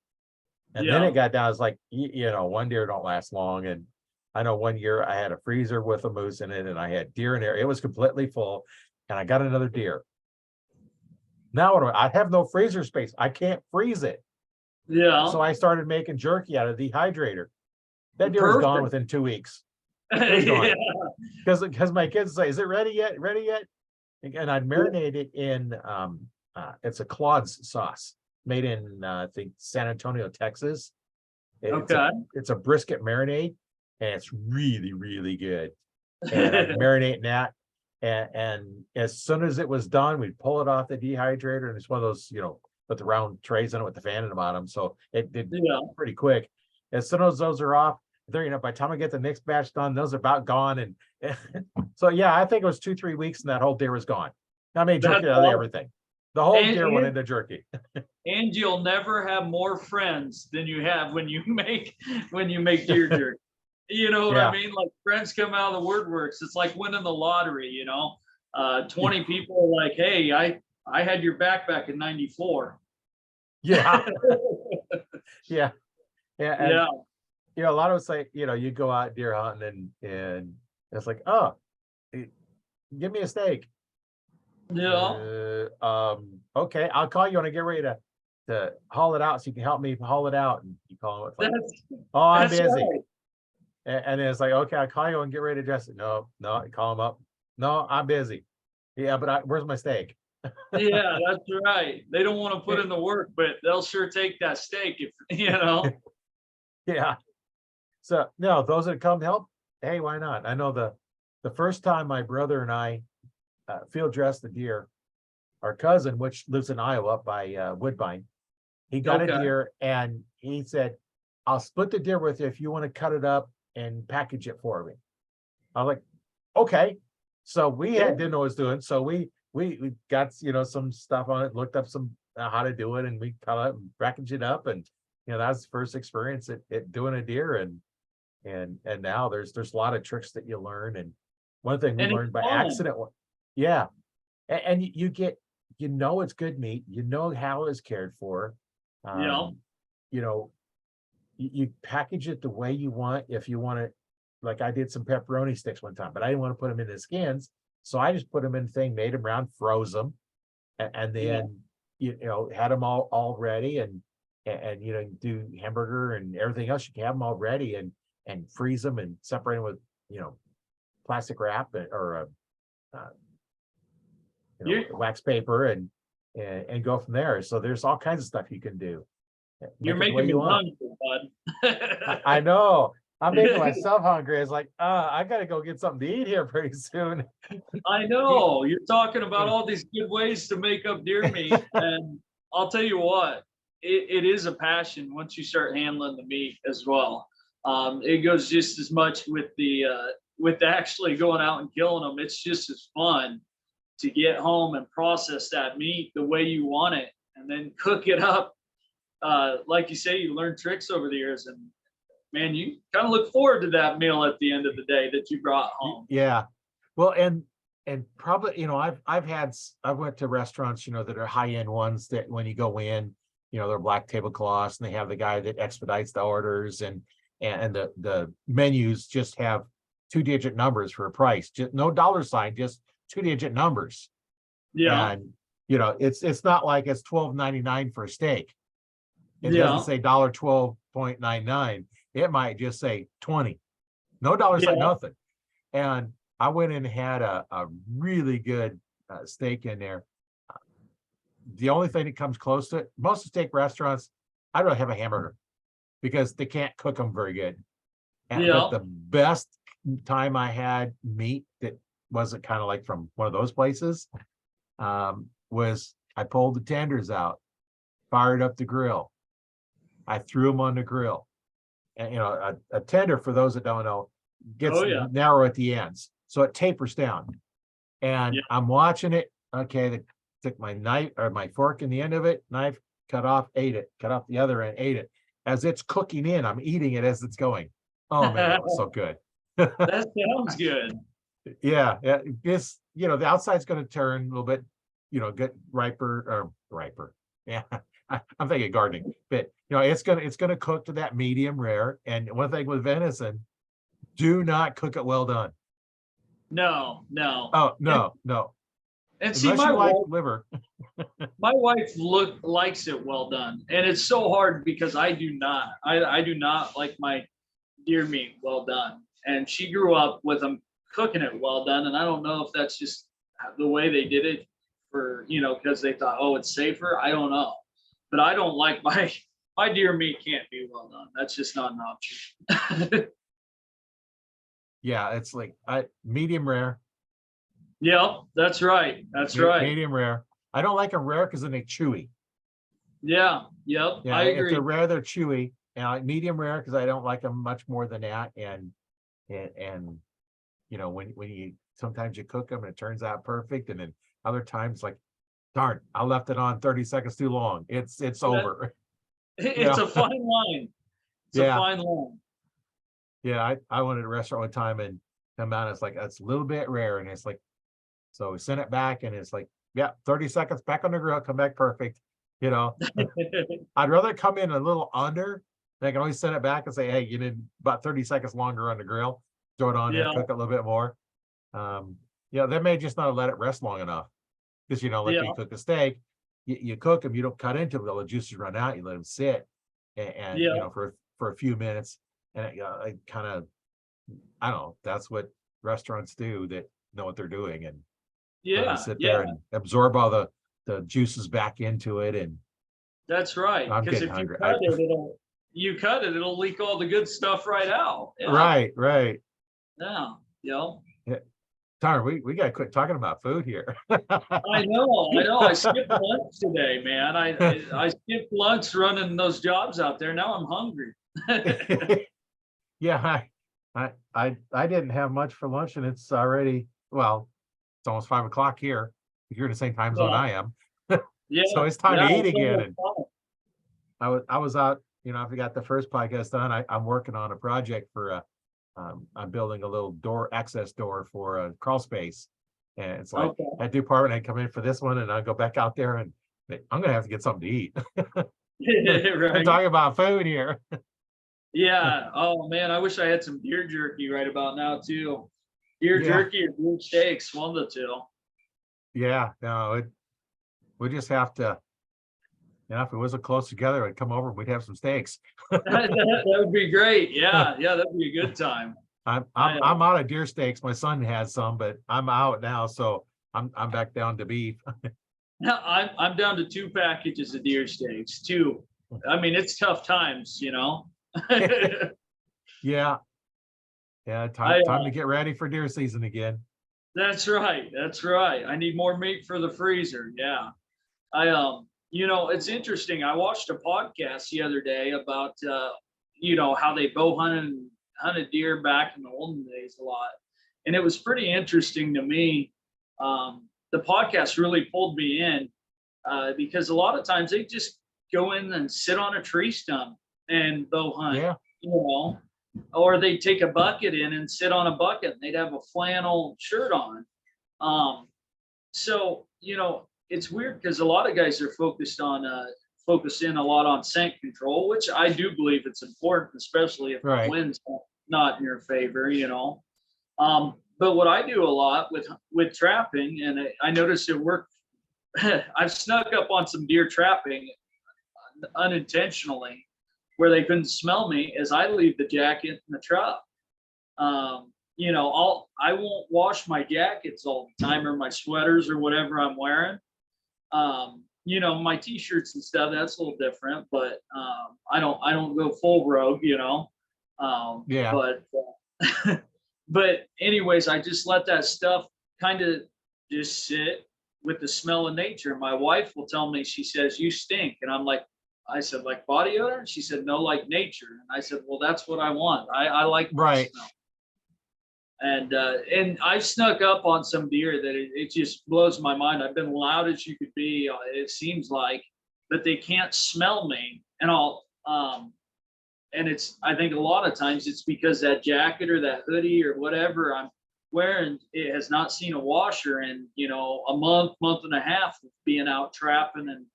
And then yeah, it got down, it's like, one deer don't last long. And I know one year I had a freezer with a moose in it, and I had deer in there. It was completely full, and I got another deer. Now what do I have no freezer space. I can't freeze it. yeah, So I started making jerky out of the dehydrator. That deer was gone perfect. within 2 weeks. It was gone. Yeah, Because my kids say, "Is it ready yet? Ready yet?" And I'd marinate it in it's a Claude's sauce made in I think San Antonio, Texas. okay. It's a brisket marinade, and it's really, really good. And I'd marinate in that. And as soon as it was done, we'd pull it off the dehydrator, and it's one of those, with the round trays on it with the fan in the bottom. So it did Yeah, pretty quick. As soon as those are off, by the time I get the next batch done, those are about gone. And so yeah, I think it was 2-3 weeks, and that whole deer was gone. I made jerky that's out of awesome. everything. The whole And, deer went and into jerky. and you'll never have more friends than you have when you make deer jerky. You know what I Yeah. mean? Like friends come out of the woodworks. It's like winning the lottery. 20 people are like, hey, I had your back in '94. Yeah. Yeah. Yeah. And Yeah, a lot of us say, you go out deer hunting, and it's like, oh, give me a steak. yeah. Okay, I'll call you when I get ready to haul it out, so you can help me haul it out. And you call him, it's like, That's oh, I'm that's busy. right. And then it's like, okay, I'll call you and get ready to dress it. No, I call him up. No, I'm busy. Yeah, but where's my steak? Yeah, that's right. They don't want to put in the work, but they'll sure take that steak if. Yeah. So no, those that come help, hey, why not? I know the first time my brother and I field dressed the deer, our cousin, which lives in Iowa up by Woodbine, he got a Okay. deer, and he said, I'll split the deer with you if you want to cut it up and package it for me. I was like, okay. So we Yeah. didn't know what I was doing. So we got some stuff on it, looked up some how to do it, and we cut it and packaged it up. And that was the first experience at doing a deer. And now there's a lot of tricks that you learn. And one thing we And it's learned by fun. accident, yeah. And you get, it's good meat, how it's cared for. Yeah. You know, you package it the way you want. If you want it, like I did some pepperoni sticks one time, but I didn't want to put them in the skins. So I just put them in made them round, froze them, and Yeah. then, had them all ready, and do hamburger and everything else. You can have them all ready, and freeze them and separate them with, plastic wrap or uh, You're wax paper, and go from there. So there's all kinds of stuff you can do. you're Make it the way making me you want. hungry, bud. I know. I'm making myself hungry. It's like, I gotta go get something to eat here pretty soon. I know. You're talking about all these good ways to make up deer meat. And I'll tell you what, it is a passion once you start handling the meat as well. It goes just as much with actually going out and killing them. It's just as fun to get home and process that meat the way you want it, and then cook it up. Like you say, you learn tricks over the years, and man, you kind of look forward to that meal at the end of the day that you brought home. Yeah. Well, and probably, I've went to restaurants, that are high-end ones that when you go in, they're black tablecloths and they have the guy that expedites the orders, and the menus just have 2-digit numbers for a price, just no dollar sign, just 2-digit numbers. Yeah. And it's not like it's $12.99 for a steak. It doesn't Yeah. say $12.99. It might just say 20. No dollar sign, Yeah. nothing. And I went and had a really good steak in there. The only thing that comes close to it, most steak restaurants, I'd rather have a hamburger because they can't cook them very good. But Yeah. the best time I had meat that wasn't kind of like from one of those places was I pulled the tenders out, fired up the grill. I threw them on the grill. And, a tender, for those that don't know, gets Oh, yeah. narrow at the ends. So it tapers down. And Yeah. I'm watching it. Okay, took my knife or my fork in the end of it, knife, cut off, ate it, cut off the other end, ate it. As it's cooking in, I'm eating it as it's going. Oh man, that was so good. That sounds good. Yeah. This, the outside's going to turn a little bit, get riper. Yeah. I'm thinking gardening, but it's gonna cook to that medium rare. And one thing with venison, do not cook it well done. No. Oh no. And see, Unless you like liver. my wife likes it well done, and it's so hard because I do not. I do not like my deer meat well done, and she grew up with them cooking it well done, and I don't know if that's just the way they did it for because they thought, oh, it's safer. I don't know, but I don't like my deer meat can't be well done. That's just not an option. Yeah, it's like medium rare. Yep, that's right. That's right. Medium rare. I don't like them rare because then they're chewy. Yeah, yep. Yeah, I if agree. they're rare, they're chewy. And I like medium rare because I don't like them much more than that. And when you sometimes you cook them and it turns out perfect, and then other times like, darn, I left it on 30 seconds too long. It's over. It's a fine line. It's a fine line. Yeah, I went to a restaurant one time and come out, it's like, that's a little bit rare. And it's like, so we sent it back and it's like, yeah, 30 seconds back on the grill, come back perfect. I'd rather come in a little under. I can always send it back and say, hey, you need about 30 seconds longer on the grill. Throw it on there, cook it a little bit more. They may just not let it rest long enough. Because, like you cook a steak, you cook them, you don't cut into them, the juices run out, you let them sit and for a few minutes. And it kind of, I don't know, that's what restaurants do that know what they're doing. And they sit there and absorb all the juices back into it. And that's right. Because if hungry. you cut it, it'll leak all the good stuff right out. Yeah. Right. Yeah. Tyler, we gotta quit talking about food here. I know. I skipped lunch today, man. I skipped lunch running those jobs out there. Now I'm hungry. Yeah, I didn't have much for lunch, and it's already, well, it's almost 5 o'clock here. You're in the same time zone I am. Yeah. So it's time to eat again. And I was out, I forgot the first podcast done. I'm working on a project for I'm building a little access door for a crawl space. And it's like at the apartment, I come in for this one and I go back out there and I'm gonna have to get something to eat. Right. I'm talking about food here. Yeah. Oh man, I wish I had some deer jerky right about now too. Deer jerky or deer steaks, one of the two. Yeah, no, we just have to. If it wasn't close together, I'd come over and we'd have some steaks. that would be great. Yeah, that'd be a good time. I'm out of deer steaks. My son has some, but I'm out now, so I'm back down to beef. I'm down to 2 packages of deer steaks. 2. I mean, it's tough times, Yeah. Time to get ready for deer season again. That's right. I need more meat for the freezer. Yeah. It's interesting. I watched a podcast the other day about how they bow hunted deer back in the olden days a lot. And it was pretty interesting to me. The podcast really pulled me in because a lot of times they just go in and sit on a tree stump and bow hunt, Yeah. Or they take a bucket in and sit on a bucket and they'd have a flannel shirt on. So, it's weird because a lot of guys are focused in a lot on scent control, which I do believe it's important, especially if the wind's not in your favor, But what I do a lot with trapping, and I noticed it worked. I've snuck up on some deer trapping unintentionally where they couldn't smell me as I leave the jacket in the truck. I won't wash my jackets all the time or my sweaters or whatever I'm wearing. My t-shirts and stuff, that's a little different, but I don't go full rogue, but anyways, I just let that stuff kind of just sit with the smell of nature. My wife will tell me, she says, "You stink." And I said, "Like body odor?" And she said, "No, like nature." And I said, "Well, that's what I want. I like that smell." And I've snuck up on some deer that it just blows my mind. I've been loud as you could be, it seems like, but they can't smell me. And I think a lot of times it's because that jacket or that hoodie or whatever I'm wearing, it has not seen a washer in, a month and a half of being out trapping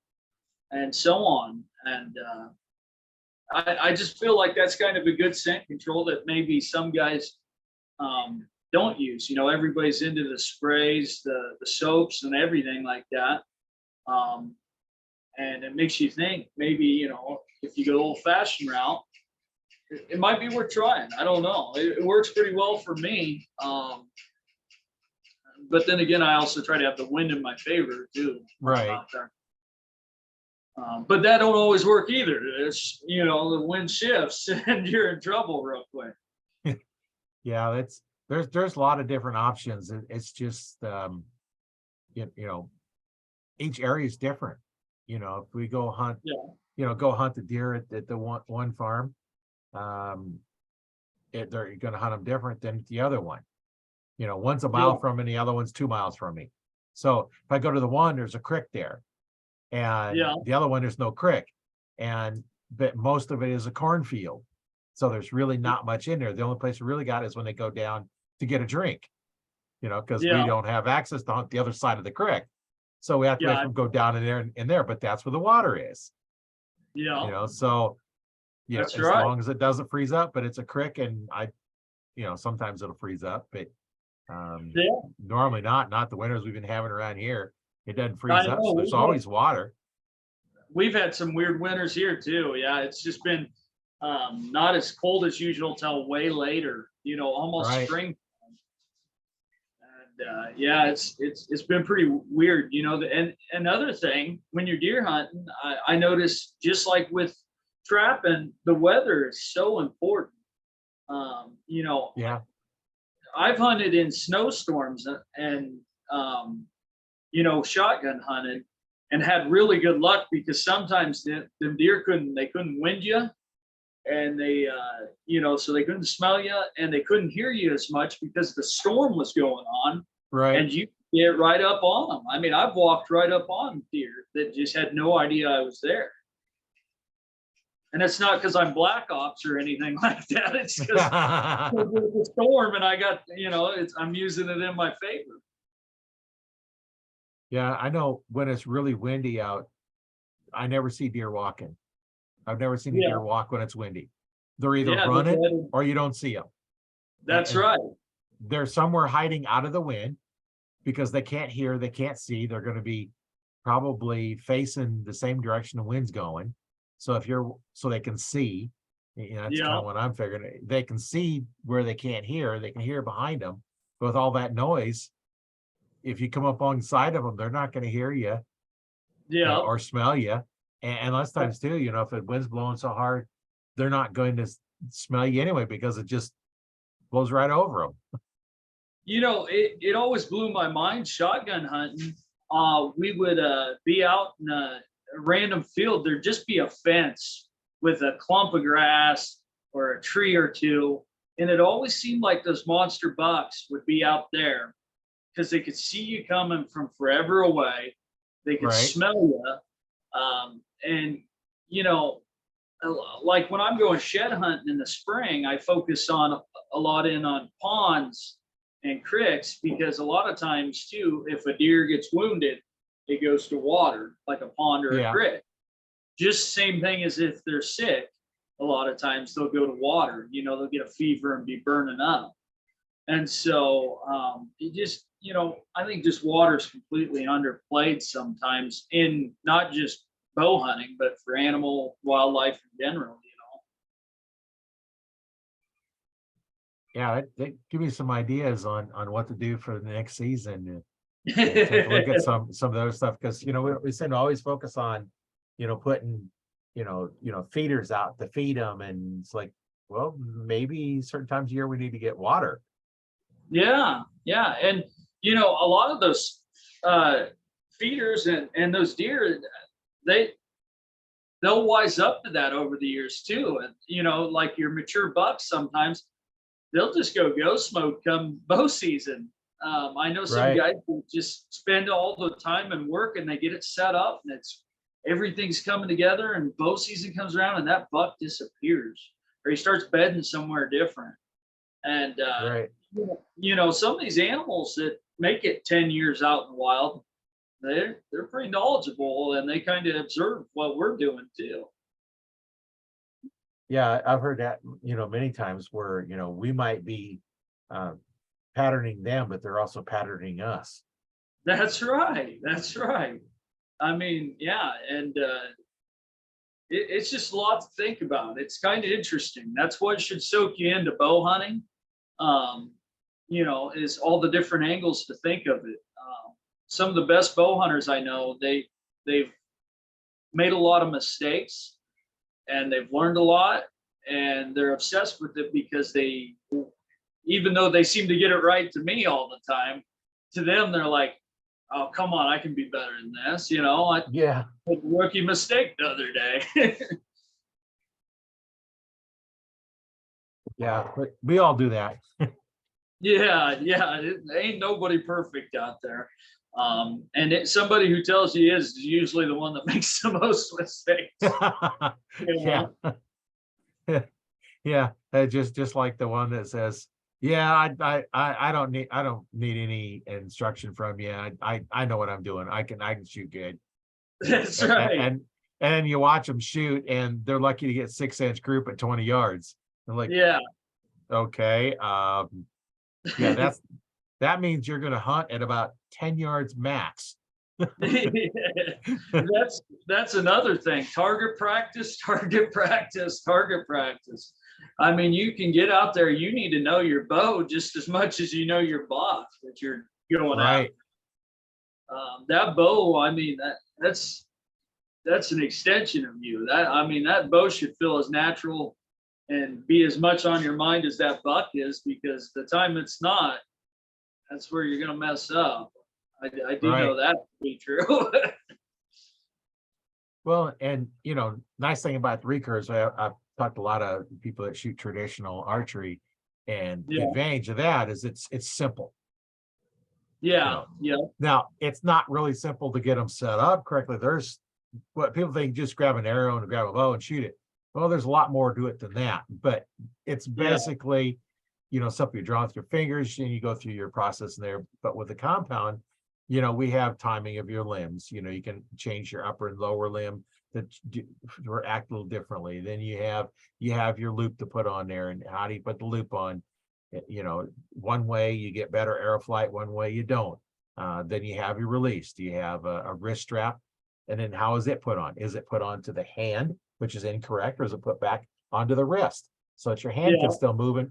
and so on. And I just feel like that's kind of a good scent control that maybe some guys don't use. Everybody's into the sprays, the soaps and everything like that. And it makes you think maybe, if you go old fashioned route, it might be worth trying. I don't know. It works pretty well for me. But then again, I also try to have the wind in my favor too. Right. But that don't always work either. It's, the wind shifts and you're in trouble real quick. Yeah, there's a lot of different options. It's just each area is different. If we go hunt, go hunt the deer at the one farm, you're going to hunt them different than the other one. One's a mile from me, and the other one's 2 miles from me. So if I go to the one, there's a creek there, and the other one there's no creek, but most of it is a cornfield. So there's really not much in there. The only place we really got is when they go down to get a drink, because we don't have access to hunt the other side of the creek. So we have to let them go down in there, but that's where the water is. So that's as long as it doesn't freeze up, but it's a creek, and sometimes it'll freeze up, but normally not the winters we've been having around here. It doesn't freeze up, so there's always water. We've had some weird winters here too. Yeah, it's just been not as cold as usual till way later, almost spring. And it's been pretty weird, and another thing, when you're deer hunting, I noticed, just like with trapping, the weather is so important. I've hunted in snowstorms and shotgun hunted and had really good luck, because sometimes the deer couldn't wind you, and they so they couldn't smell you and they couldn't hear you as much because the storm was going on, and you get right up on them. I mean, I've walked right up on deer that just had no idea I was there. And it's not because I'm black ops or anything like that. It's because the storm, and I got, I'm using it in my favor. Yeah, I know when it's really windy out, I never see deer walking. I've never seen a deer walk when it's windy. They're either running or you don't see them. That's right. They're somewhere hiding out of the wind because they can't hear, they can't see. They're going to be probably facing the same direction the wind's going. So so they can see, that's kind of what I'm figuring. They can see where they can't hear. They can hear behind them. But with all that noise, if you come up alongside of them, they're not going to hear you, or smell you. And last times too, if the wind's blowing so hard, they're not going to smell you anyway, because it just blows right over them. It always blew my mind shotgun hunting. We would be out in a random field. There'd just be a fence with a clump of grass or a tree or two. And it always seemed like those monster bucks would be out there because they could see you coming from forever away. They could Right. smell you. And, you know, like when I'm going shed hunting in the spring, I focus on a lot in on ponds and creeks because a lot of times too, if a deer gets wounded, it goes to water like a pond or a Yeah. creek. Just same thing as if they're sick. A lot of times they'll go to water. They'll get a fever and be burning up. And so it just, I think just water is completely underplayed sometimes in not just bow hunting, but for animal wildlife in general. Yeah, give me some ideas on what to do for the next season, and take a look at some of those stuff, because we seem to always focus on putting feeders out to feed them, and it's like, well, maybe certain times of year we need to get water. Yeah, yeah, and a lot of those feeders and those deer, they'll wise up to that over the years too, and like your mature bucks sometimes they'll just go ghost mode come bow season. I know some Right. guys will just spend all the time and work and they get it set up and everything's coming together and bow season comes around and that buck disappears or he starts bedding somewhere different. And Right. some of these animals that make it 10 years out in the wild, they're pretty knowledgeable and they kind of observe what we're doing too. Yeah, I've heard that many times where we might be patterning them, but they're also patterning us. That's right. That's right. I mean, yeah, and it's just a lot to think about. It's kind of interesting. That's what should soak you into bow hunting. Is all the different angles to think of it. Some of the best bow hunters I know, they've made a lot of mistakes and they've learned a lot and they're obsessed with it because even though they seem to get it right to me all the time, to them they're like, oh, come on, I can be better than this. I Yeah. made a rookie mistake the other day. Yeah, but we all do that. Yeah, ain't nobody perfect out there. And somebody who tells you is usually the one that makes the most mistakes. Yeah. Yeah, just like the one that says, yeah, I don't need any instruction from you. I know what I'm doing. I can shoot good. That's And right. and you watch them shoot and they're lucky to get 6-inch group at 20 yards. I'm like, Yeah. okay, yeah, that means you're gonna hunt at about 10 yards max. That's another thing. Target practice, target practice, target practice. I mean, you can get out there. You need to know your bow just as much as you know your buck that you're going Right. after. That bow, I mean, that's an extension of you. That bow should feel as natural and be as much on your mind as that buck is, because the time it's not, that's where you're gonna mess up. I do know Right. that to be true. Well, and nice thing about the recurves, I've talked to a lot of people that shoot traditional archery, and the Yeah, advantage of that is it's simple. yeah, yeah, Now it's not really simple to get them set up correctly. There's what people think, just grab an arrow and grab a bow and shoot it. Well, there's a lot more to it than that, but it's yeah, basically, something you draw with your fingers and you go through your process there. But with the compound, we have timing of your limbs. You can change your upper and lower limb to act a little differently. Then you have your loop to put on there, and how do you put the loop on? One way you get better arrow flight, one way you don't. Then you have your release. Do you have a wrist strap? And then how is it put on? Is it put onto the hand, which is incorrect, or is it put back onto the wrist so that your hand yeah, can still move? And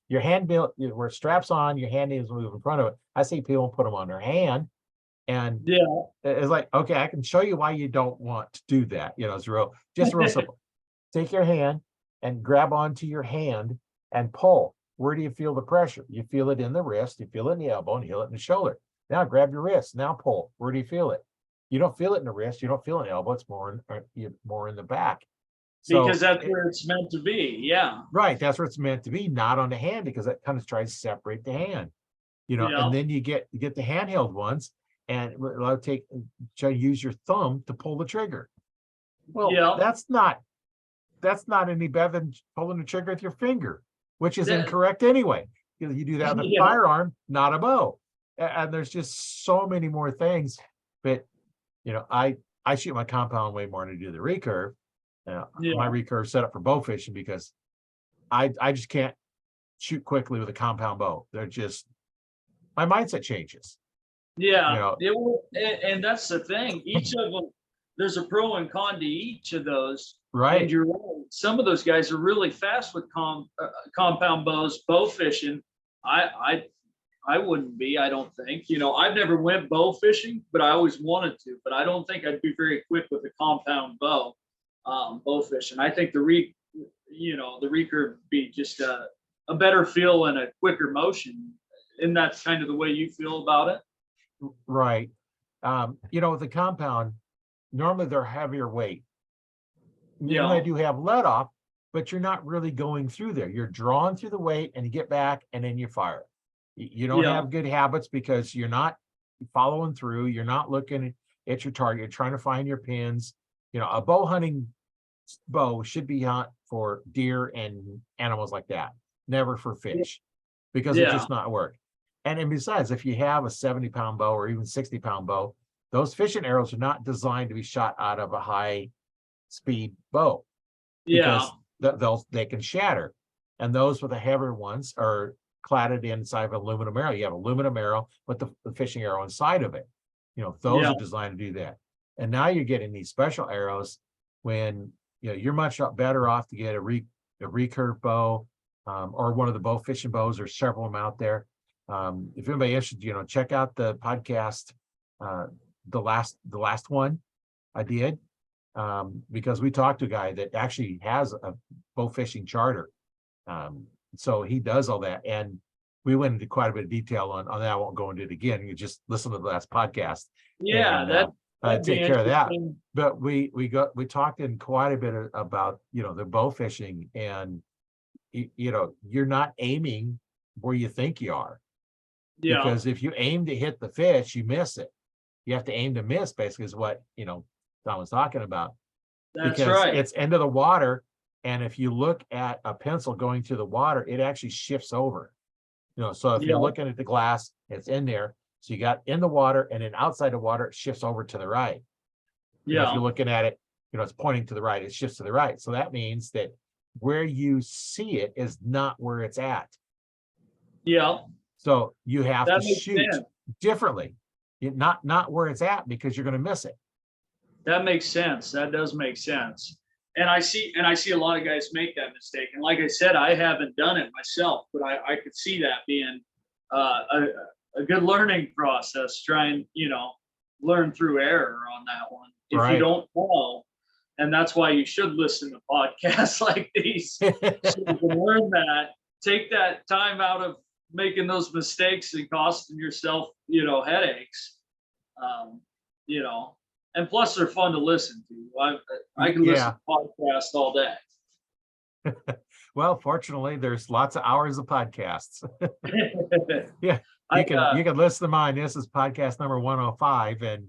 your hand built where straps on, your hand needs to move in front of it. I see people put them on their hand, and yeah, it's like, okay, I can show you why you don't want to do that. It's real simple. Take your hand and grab onto your hand and pull. Where do you feel the pressure? You feel it in the wrist, you feel it in the elbow, and you feel it in the shoulder. Now grab your wrist. Now pull. Where do you feel it? You don't feel it in the wrist. You don't feel it in the elbow. It's more in the back. So because that's where it's meant to be. Yeah. right, that's where it's meant to be, not on the hand, because it kind of tries to separate the hand, Yeah. and then you get the handheld ones, and it'll try to use your thumb to pull the trigger. Well, Yeah. that's not any better than pulling the trigger with your finger, which is That, incorrect anyway. You do that with a yeah. firearm, not a bow. And there's just so many more things. But I shoot my compound way more than I do the recurve. My Yeah. recurve set up for bow fishing because I just can't shoot quickly with a compound bow. They're just my mindset changes. Yeah. And that's the thing. Each of them, there's a pro and con to each of those. And Right. you're right. Some of those guys are really fast with compound bows, bow fishing. I wouldn't be, I don't think. I've never went bow fishing, but I always wanted to. But I don't think I'd be very quick with a compound bow, bow fishing. I think the recurve would be just a better feel and a quicker motion. Isn't that kind of the way you feel about it? Right. With the compound, normally they're heavier weight. Even though Yeah. they do have let off, but you're not really going through there. You're drawn through the weight and you get back and then you fire. You don't Yeah. have good habits because you're not following through. You're not looking at your target. You're trying to find your pins. A bow hunting bow should be hunt for deer and animals like that, never for fish, because it's Yeah. just not work. And besides, if you have a 70-pound bow or even 60-pound bow, those fishing arrows are not designed to be shot out of a high speed bow Yeah. because they can shatter. And those with the heavier ones are cladded inside of aluminum arrow. You have aluminum arrow with the fishing arrow inside of it. Those Yeah. are designed to do that. And now you're getting these special arrows when you're much better off to get a recurve bow, or one of the bow fishing bows. There's several of them out there. If anybody interested, check out the podcast, the last one I did, because we talked to a guy that actually has a bow fishing charter. So he does all that. And we went into quite a bit of detail on that. I won't go into it again. You just listen to the last podcast. Yeah. That'd be Take care of that. interesting. But we talked in quite a bit about, the bow fishing, and, you're not aiming where you think you are. Yeah. Because if you aim to hit the fish, you miss it. You have to aim to miss, basically, is what, Don was talking about. That's Because right. it's into the water. And if you look at a pencil going through the water, it actually shifts over. So if Yeah. you're looking at the glass, it's in there. So you got in the water, and then outside the water, it shifts over to the right. If Yeah. you're looking at it, it's pointing to the right, it shifts to the right. So that means that where you see it is not where it's at. Yeah. So you have That to makes shoot sense. differently, not where it's at, because you're going to miss it. That makes sense. That does make sense. And I see a lot of guys make that mistake. And like I said, I haven't done it myself, but I could see that being a good learning process. Try and, learn through error on that one. If Right. you don't know, and that's why you should listen to podcasts like these, so you can learn that. Take that time out of making those mistakes and costing yourself, headaches. And plus they're fun to listen to. I can listen to podcasts all day. Well, fortunately, there's lots of hours of podcasts. Yeah, you can listen to mine. This is podcast number 105, and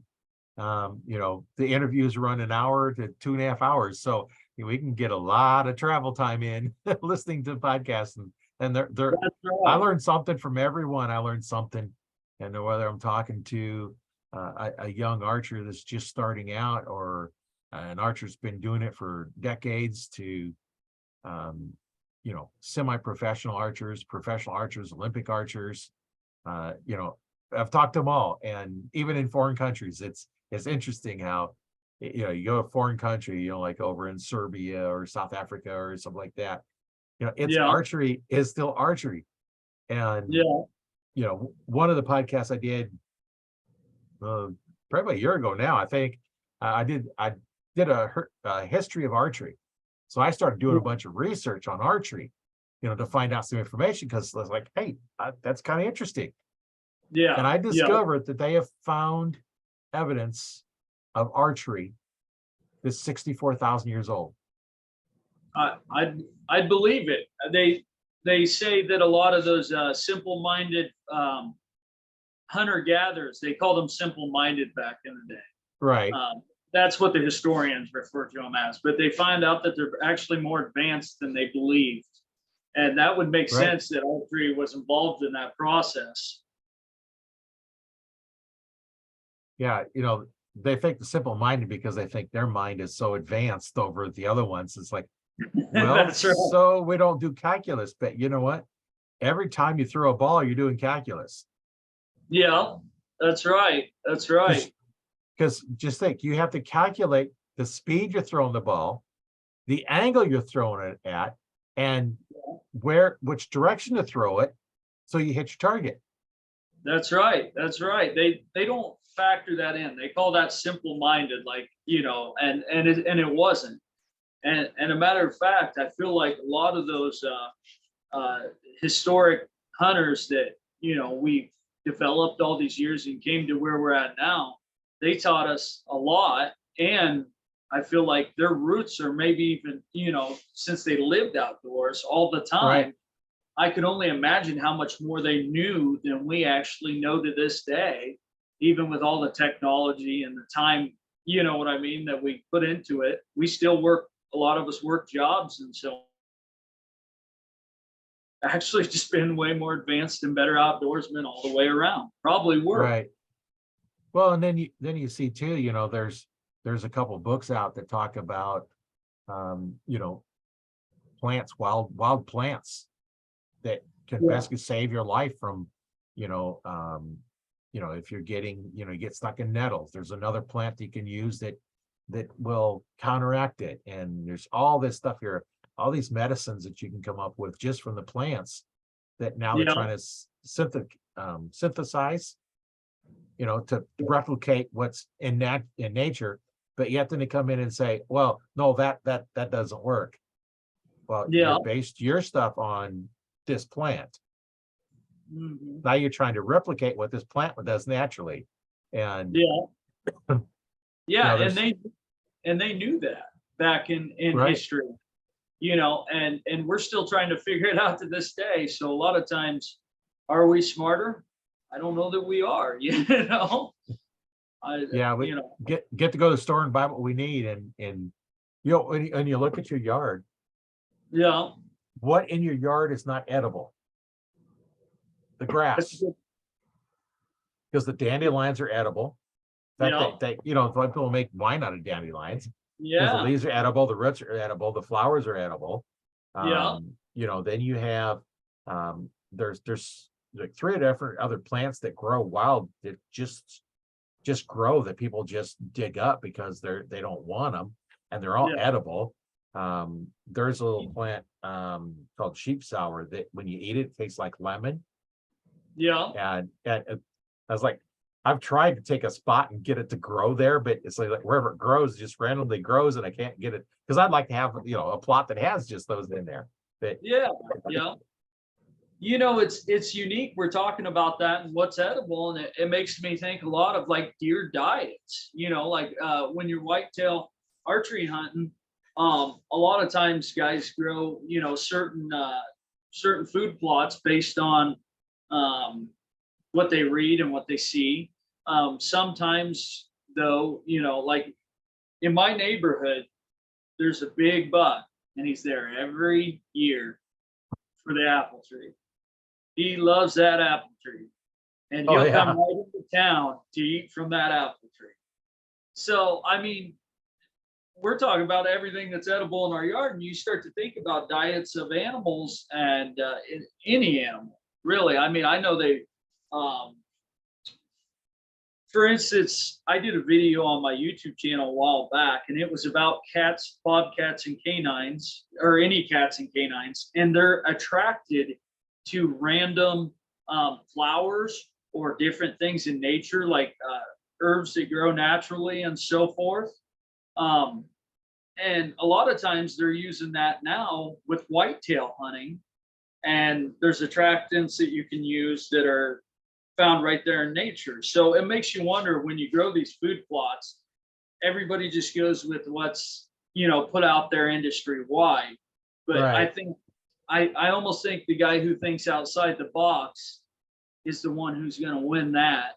the interviews run an hour to 2.5 hours, so we can get a lot of travel time in listening to podcasts, and they're That's I right. learned something from everyone. I learned something, and whether I'm talking to a young archer that's just starting out, or an archer's been doing it for decades, to semi-professional archers, professional archers, Olympic archers. I've talked to them all, and even in foreign countries, it's interesting how you go to a foreign country, like over in Serbia or South Africa or something like that. It's Yeah. archery is still archery. And Yeah. one of the podcasts I did probably a year ago now, I think, I did a history of archery. So I started doing a bunch of research on archery, to find out some information, because I was like, hey, that's kind of interesting. Yeah. And I Yeah. discovered that they have found evidence of archery that's 64,000 years old. I'd believe it. They say that a lot of those simple-minded hunter-gatherers, they called them simple-minded back in the day. Right. That's what the historians refer to them as. But they find out that they're actually more advanced than they believed, and that would make Right. sense that archery was involved in that process. Yeah, they think the simple-minded because they think their mind is so advanced over the other ones. It's like, well, That's right. so we don't do calculus, but you know what? Every time you throw a ball, you're doing calculus. Yeah, that's right. That's right. Because just think, you have to calculate the speed you're throwing the ball, the angle you're throwing it at, and which direction to throw it, so you hit your target. That's right. That's right. They don't factor that in. They call that simple-minded, like, and it wasn't. And a matter of fact, I feel like a lot of those historic hunters that we've developed all these years and came to where we're at now, they taught us a lot. And I feel like their roots are maybe even, since they lived outdoors all the time. Right. I could only imagine how much more they knew than we actually know to this day, even with all the technology and the time, you know what I mean, that we put into it. We still work, a lot of us work jobs, and so actually just been way more advanced and better outdoorsmen all the way around. Probably were. Right. Well, and then you see too, there's a couple books out that talk about plants, wild plants that can basically save your life from, if you're getting, you get stuck in nettles. There's another plant that you can use that will counteract it. And there's all this stuff here, all these medicines that you can come up with just from the plants that now they're trying to synthesize, to replicate what's in nature. But yet then they come in and say, well, no, that doesn't work. Well, you based your stuff on this plant. Mm-hmm. Now you're trying to replicate what this plant does naturally. And and they knew that back in history, and we're still trying to figure it out to this day. So a lot of times, are we smarter? I don't know that we are. We get to go to the store and buy what we need, and when you look at your yard, what in your yard is not edible? The grass, because the dandelions are edible. In fact, people make wine out of dandelions. Because the leaves are edible, the roots are edible, the flowers are edible. Then you have there's like 3 different other plants that grow wild that just grow, that people just dig up because they don't want them, and they're all edible. There's a little plant called sheep sour that when you eat it tastes like lemon. And I was like, I've tried to take a spot and get it to grow there, but it's like wherever it grows, it just randomly grows, and I can't get it, because I'd like to have a plot that has just those in there. But it's unique. We're talking about that and what's edible, and it makes me think a lot of like deer diets. When you're whitetail archery hunting, a lot of times guys grow certain food plots based on what they read and what they see. Sometimes though, like in my neighborhood, there's a big buck, and he's there every year for the apple tree. He loves that apple tree, and he'll come right into town to eat from that apple tree. So, I mean, we're talking about everything that's edible in our yard, and you start to think about diets of animals and any animal, really. I mean, I know for instance, I did a video on my YouTube channel a while back, and it was about cats, bobcats, and canines, or any cats and canines, and they're attracted to random flowers or different things in nature, like herbs that grow naturally and so forth. And a lot of times they're using that now with whitetail hunting, and there's attractants that you can use that are found right there in nature. So it makes you wonder, when you grow these food plots, everybody just goes with what's put out there industry wide. But I Right. think I almost think the guy who thinks outside the box is the one who's going to win that.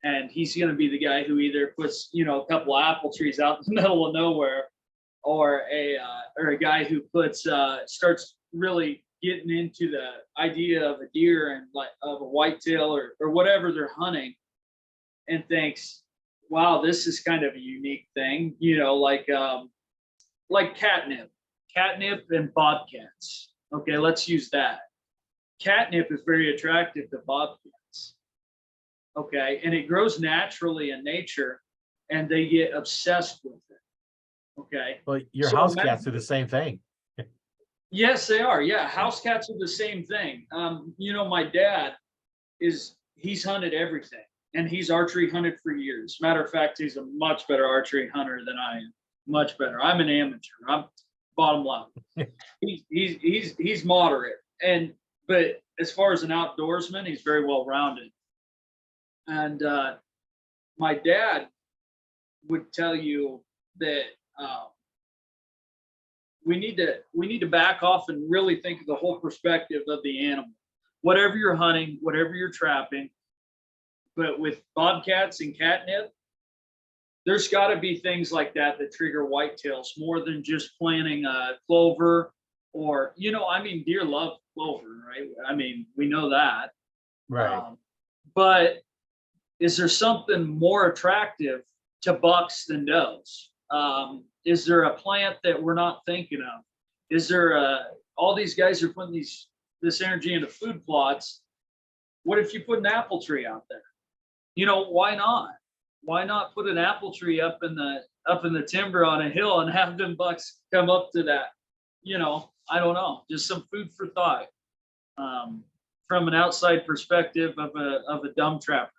And he's going to be the guy who either puts, a couple of apple trees out in the middle of nowhere, or a guy who puts starts really getting into the idea of a deer and like of a whitetail or whatever they're hunting, and thinks, wow, this is kind of a unique thing, like catnip and bobcats. Okay, let's use that. Catnip is very attractive to bobcats. Okay, and it grows naturally in nature, and they get obsessed with it. Okay, Well, your so house cats do imagine, the same thing. yes, they are. Yeah, house cats are the same thing. My dad he's hunted everything, and he's archery hunted for years. Matter of fact, he's a much better archery hunter than I am. Much better. I'm an amateur. I'm bottom line. He's moderate, but as far as an outdoorsman, he's very well rounded. And my dad would tell you that we need to back off and really think of the whole perspective of the animal. Whatever you're hunting, whatever you're trapping, but with bobcats and catnip, there's got to be things like that that trigger whitetails more than just planting clover or deer love clover, right? I mean, we know that. Right. But is there something more attractive to bucks than does? Is there a plant that we're not thinking of? Is there all these guys are putting this energy into food plots? What if you put an apple tree out there? Why not? Why not put an apple tree up in the timber on a hill and have them bucks come up to that? I don't know. Just some food for thought from an outside perspective of a dumb trapper.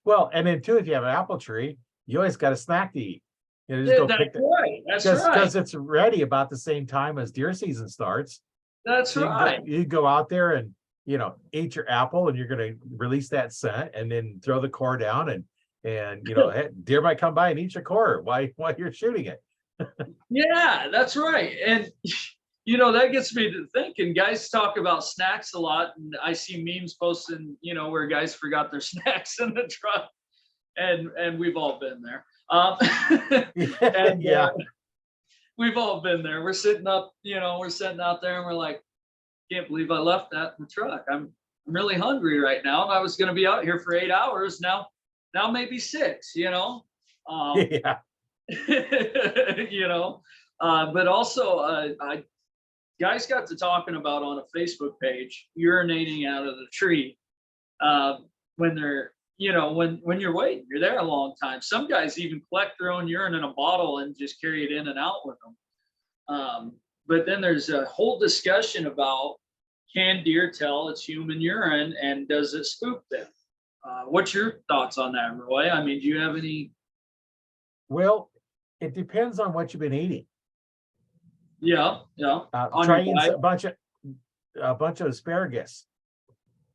Well, and then too, if you have an apple tree, you always got a snack to eat. Just go That's pick it right. That's right. because it's ready about the same time as deer season starts. That's So right. you go out there and eat your apple, and you're going to release that scent, and then throw the core down, and hey, deer might come by and eat your core while you're shooting it. Yeah, that's right. And that gets me to thinking. Guys talk about snacks a lot, and I see memes posting, where guys forgot their snacks in the truck, and we've all been there. And Yeah. we've all been there. We're sitting up, we're sitting out there, and we're like, can't believe I left that in the truck. I'm really hungry right now. I was going to be out here for 8 hours. Now maybe 6. Yeah. But also guys got to talking about on a Facebook page urinating out of the tree when they're when you're waiting. You're there a long time. Some guys even collect their own urine in a bottle and just carry it in and out with them. But then there's a whole discussion about, can deer tell it's human urine, and does it spook them? What's your thoughts on that, Roy? I mean, do you have any? Well, it depends on what you've been eating. Yeah. Try eating a bunch of asparagus,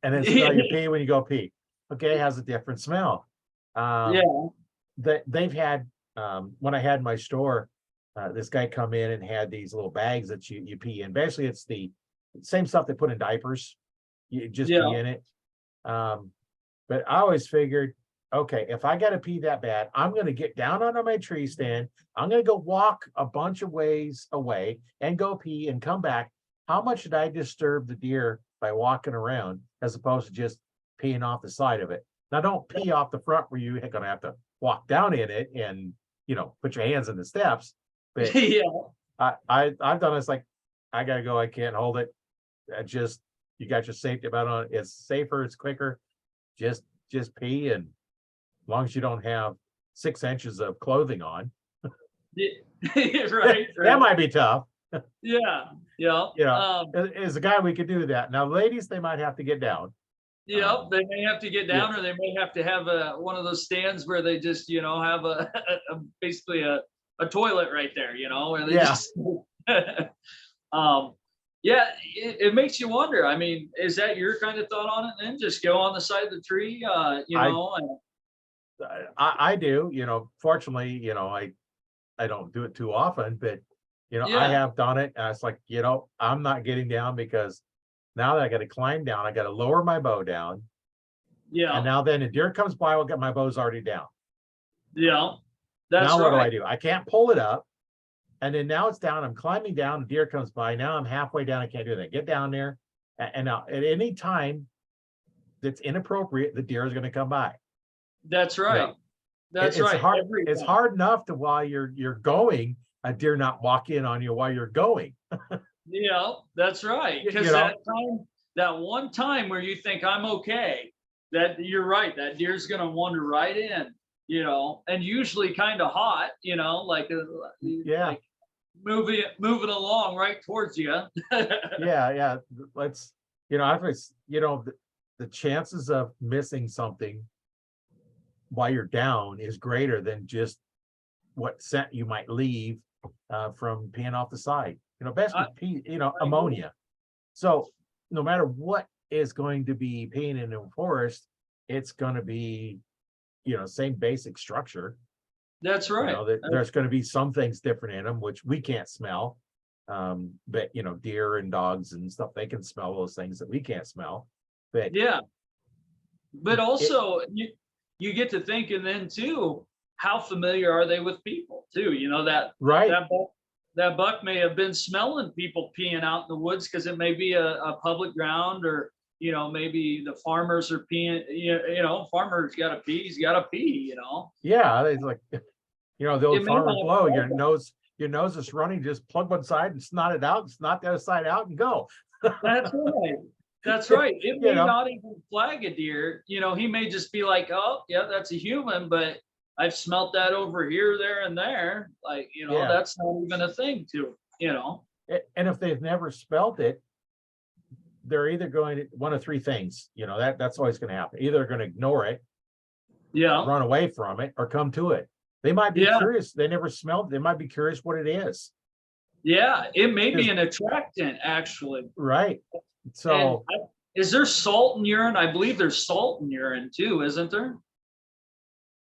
and then smell your pee when you go pee. Okay, it has a different smell. They've had when I had my store, this guy come in and had these little bags that you pee in. Basically, it's the same stuff they put in diapers. You just pee in it. But I always figured, okay, if I got to pee that bad, I'm going to get down onto my tree stand. I'm going to go walk a bunch of ways away and go pee and come back. How much did I disturb the deer by walking around, as opposed to just peeing off the side of it? Now, don't pee off the front where you're going to have to walk down in it and put your hands in the steps. But I've done this, like, I gotta go, I can't hold it. You got your safety belt on. It's safer, it's quicker. Just pee, and as long as you don't have 6 inches of clothing on. Right. That might be tough. Yeah. As a guy, we could do that. Now, ladies, they might have to get down. Yep, they may have to get down, or they may have to have one of those stands where they just have basically a toilet right there, where they just it makes you wonder. I mean, is that your kind of thought on it then? Just go on the side of the tree, I do, fortunately, I don't do it too often, but I Yeah, have done it. And it's like, I'm not getting down because now that I got to climb down, I got to lower my bow down. And yeah, now then a deer comes by, I'll get my bow's already down. yeah. That's Now what do I right. do? I can't pull it up. And then now it's down. I'm climbing down. A deer comes by. Now I'm halfway down. I can't do that. Get down there. And now at any time that's inappropriate, the deer is going to come by. That's You right. know, That's it's right. hard. Every It's time. hard enough to while you're going, a deer not walk in on you while you're going. Yeah, that's right. You Because know, that one time where you think I'm okay, that you're right. That deer's gonna wander right in, and usually kind of hot, yeah, like moving along right towards you. yeah. Let's, I was, the chances of missing something while you're down is greater than just what scent you might leave from peeing off the side. Best I, with pee, I agree. ammonia. So no matter what is going to be peeing in the forest, it's going to be, same basic structure. That's right. That there's going to be some things different in them, which we can't smell. But deer and dogs and stuff, they can smell those things that we can't smell. But Yeah, but it, also you get to thinking then too, how familiar are they with people too? right. That buck, that buck may have been smelling people peeing out in the woods because it may be a public ground, or maybe the farmers are peeing. Farmer's got to pee. He's got to pee. Yeah. It's like, the It old may farmer not blow, smell bad. your nose is running, just plug one side and snot it out, and snot the other side out and go. That's right. That's right. It you may know, not even flag a deer. He may just be like, oh, yeah, that's a human, but I've smelt that over here, there, and there. Like, yeah. that's not even a thing to. And if they've never spelt it, they're either going to one of three things, that's always going to happen. Either they're going to ignore it, Yeah. run away from it, or come to it. They might be Yeah. curious. They never smelled it. They might be curious what it is. Yeah. It may be Because an attractant, actually. right. And So is there salt in urine? I believe there's salt in urine too, isn't there?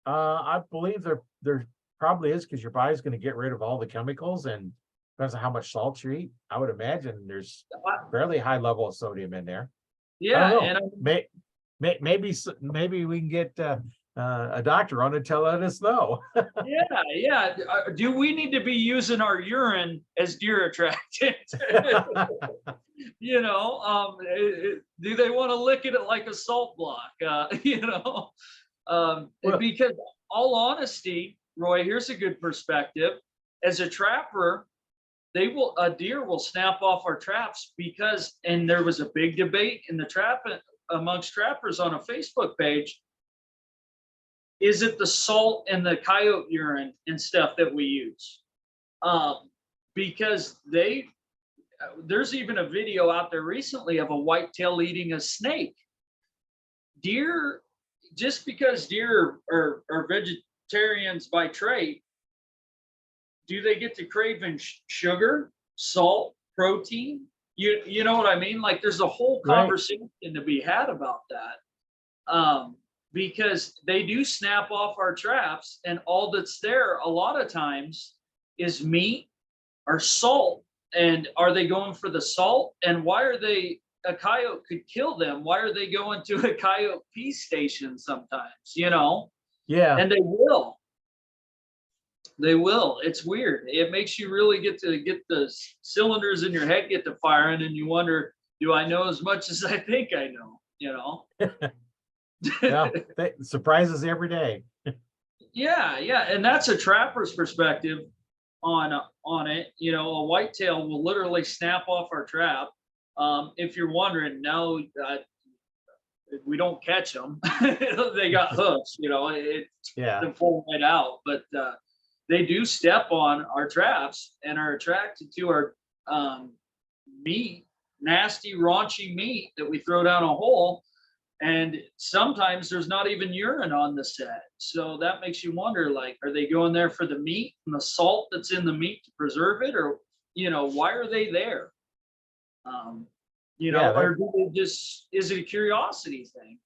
I believe there probably is, because your body's going to get rid of all the chemicals, and depends on how much salt you eat. I would imagine there's fairly high level of sodium in there. I don't Yeah. know. And Maybe we can get a doctor on to tell us know. yeah. Do we need to be using our urine as deer attractant? Do they want to lick it like a salt block? Well, Because all honesty, Roy, here's a good perspective. As a trapper, a deer will snap off our traps because, and there was a big debate in the amongst trappers on a Facebook page. Is it the salt and the coyote urine and stuff that we use? Because there's even a video out there recently of a whitetail eating a snake. Deer, just because deer are vegetarians by trait, do they get to craving sugar, salt, protein? You know what I mean? Like, there's a whole right. conversation to be had about that. Because they do snap off our traps, and all that's there a lot of times is meat or salt. And are they going for the salt? And why are they? A coyote could kill them. Why are they going to a coyote pee station sometimes? Yeah. And they will. They will. It's weird. It makes you really get the cylinders in your head get to firing, and you wonder, do I know as much as I think I know? Yeah. Surprises every day. Yeah, and that's a trapper's perspective on it. A whitetail will literally snap off our trap. If you're wondering, no, we don't catch them. They got hoofs. Yeah. They pull right out, but they do step on our traps and are attracted to our meat, nasty, raunchy meat that we throw down a hole. And sometimes there's not even urine on the set. So that makes you wonder, like, are they going there for the meat and the salt that's in the meat to preserve it? Or, why are they there? Or do they just, is it a curiosity thing?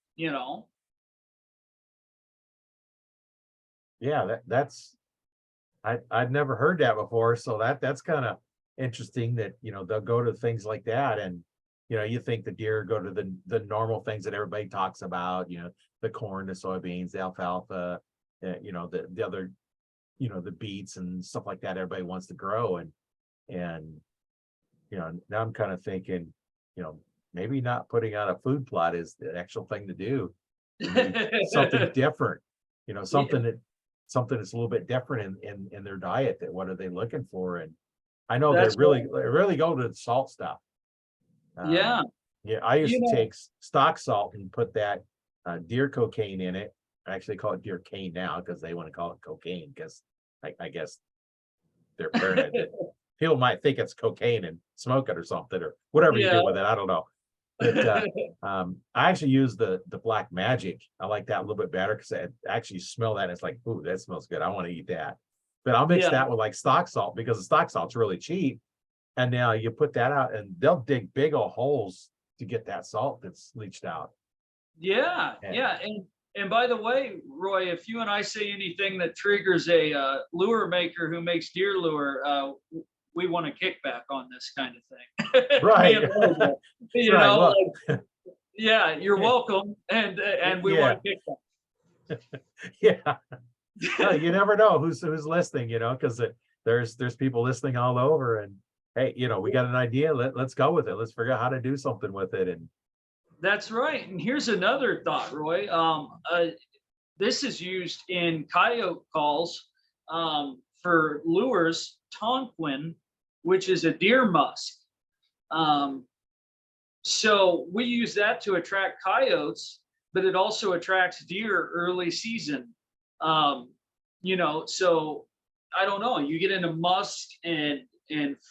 Yeah, that's I've never heard that before. So that's kind of interesting that, they'll go to things like that. And, you think the deer go to the normal things that everybody talks about, the corn, the soybeans, the alfalfa, the other, the beets and stuff like that everybody wants to grow. And, now I'm kind of thinking, maybe not putting out a food plot is the actual thing to do. Something different, something that's a little bit different in their diet. That what are they looking for? And I know That's they really go to the salt stuff. yeah. Yeah, I used You to know, take stock salt and put that deer cocaine in it. I actually call it deer cane now because they want to call it cocaine because I guess they're paranoid that people might think it's cocaine and smoke it or something or whatever you yeah. do with it. I don't know. But I actually use the black magic. I like that a little bit better because I actually smell that. And it's like, ooh, that smells good. I want to eat that. But I'll mix Yeah. that with like stock salt because the stock salt's really cheap. And now you put that out and they'll dig big old holes to get that salt that's leached out. Yeah. And Yeah. And by the way, Roy, if you and I say anything that triggers a lure maker who makes deer lure, we want a kickback on this kind of thing. Me right. and Logan, you Right. know, Well, like, yeah, you're welcome, and we yeah, want a kickback. yeah. Well, you never know who's listening, because there's people listening all over. And hey, we got an idea. Let's go with it. Let's figure out how to do something with it. And That's right. And here's another thought, Roy. This is used in coyote calls for lures, tonquin, which is a deer musk. Um, so we use that to attract coyotes, but it also attracts deer early season. So I don't know. You get into musk and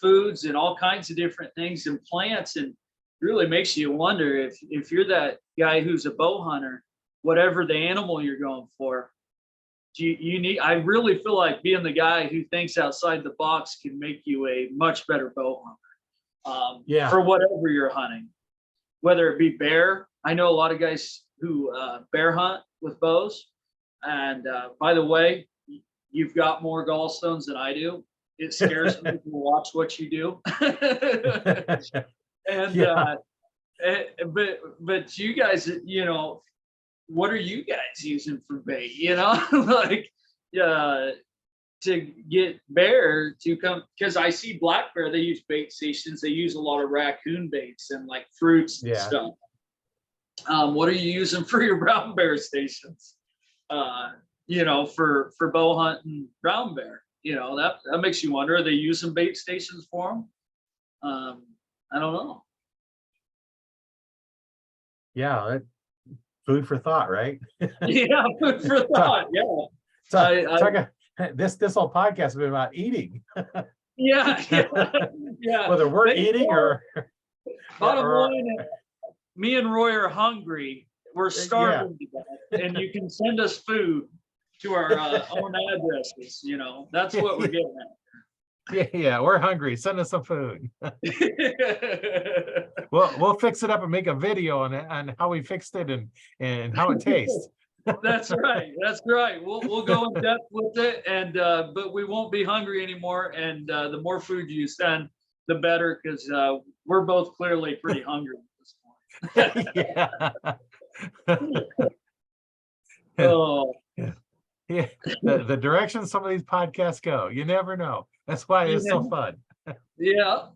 foods and all kinds of different things and plants, and really makes you wonder if you're that guy who's a bow hunter, whatever the animal you're going for, you need. I really feel like being the guy who thinks outside the box can make you a much better bow hunter yeah, for whatever you're hunting, whether it be bear. I know a lot of guys who bear hunt with bows. And by the way, you've got more gallstones than I do. It scares me to watch what you do. And yeah, but you guys, what are you guys using for bait? Like to get bear to come, because I see black bear, they use bait stations. They use a lot of raccoon baits and like fruits and yeah. stuff. What are you using for your brown bear stations? For bow hunting brown bear, that makes you wonder, are they using bait stations for them? I don't know. Yeah, food for thought, right? Yeah, food for thought. Yeah. This whole podcast has been about eating. Yeah. Yeah. Whether we're eating or bottom line, me and Roy are hungry. We're starving to death, and you can send us food to our own addresses. That's what we're getting at. Yeah, we're hungry. Send us some food. We'll fix it up and make a video on how we fixed it and how it tastes. That's right. That's right. We'll go in depth with it, and but we won't be hungry anymore. And the more food you send, the better, because we're both clearly pretty hungry at this point. Yeah. Oh. Yeah, the direction some of these podcasts go, you never know. That's why it's so fun. Yeah,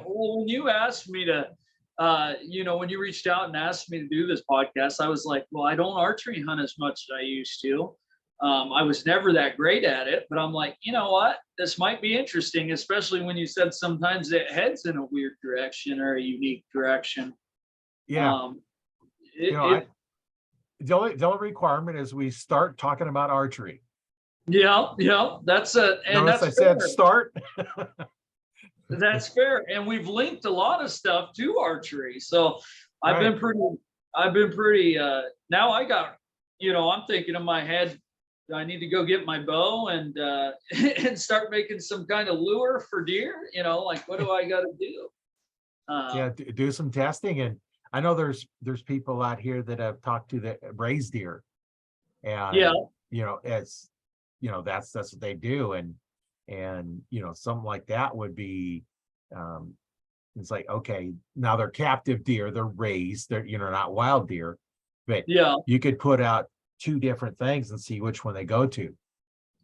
when you asked me to, when you reached out and asked me to do this podcast, I was like, well, I don't archery hunt as much as I used to. I was never that great at it, but I'm like, you know what? This might be interesting, especially when you said sometimes it heads in a weird direction or a unique direction. Yeah. The only requirement is we start talking about archery. Yeah, that's a, and notice that's I said start. That's fair, and we've linked a lot of stuff to archery. So I've been pretty. Now I got, I'm thinking in my head, I need to go get my bow and and start making some kind of lure for deer. Like, what do I got to do? Yeah, do some testing. And I know there's people out here that have talked to the raised deer, and that's what they do. And And, something like that would be, it's like, okay, now they're captive deer, they're raised, they're, not wild deer, but Yeah. you could put out two different things and see which one they go to,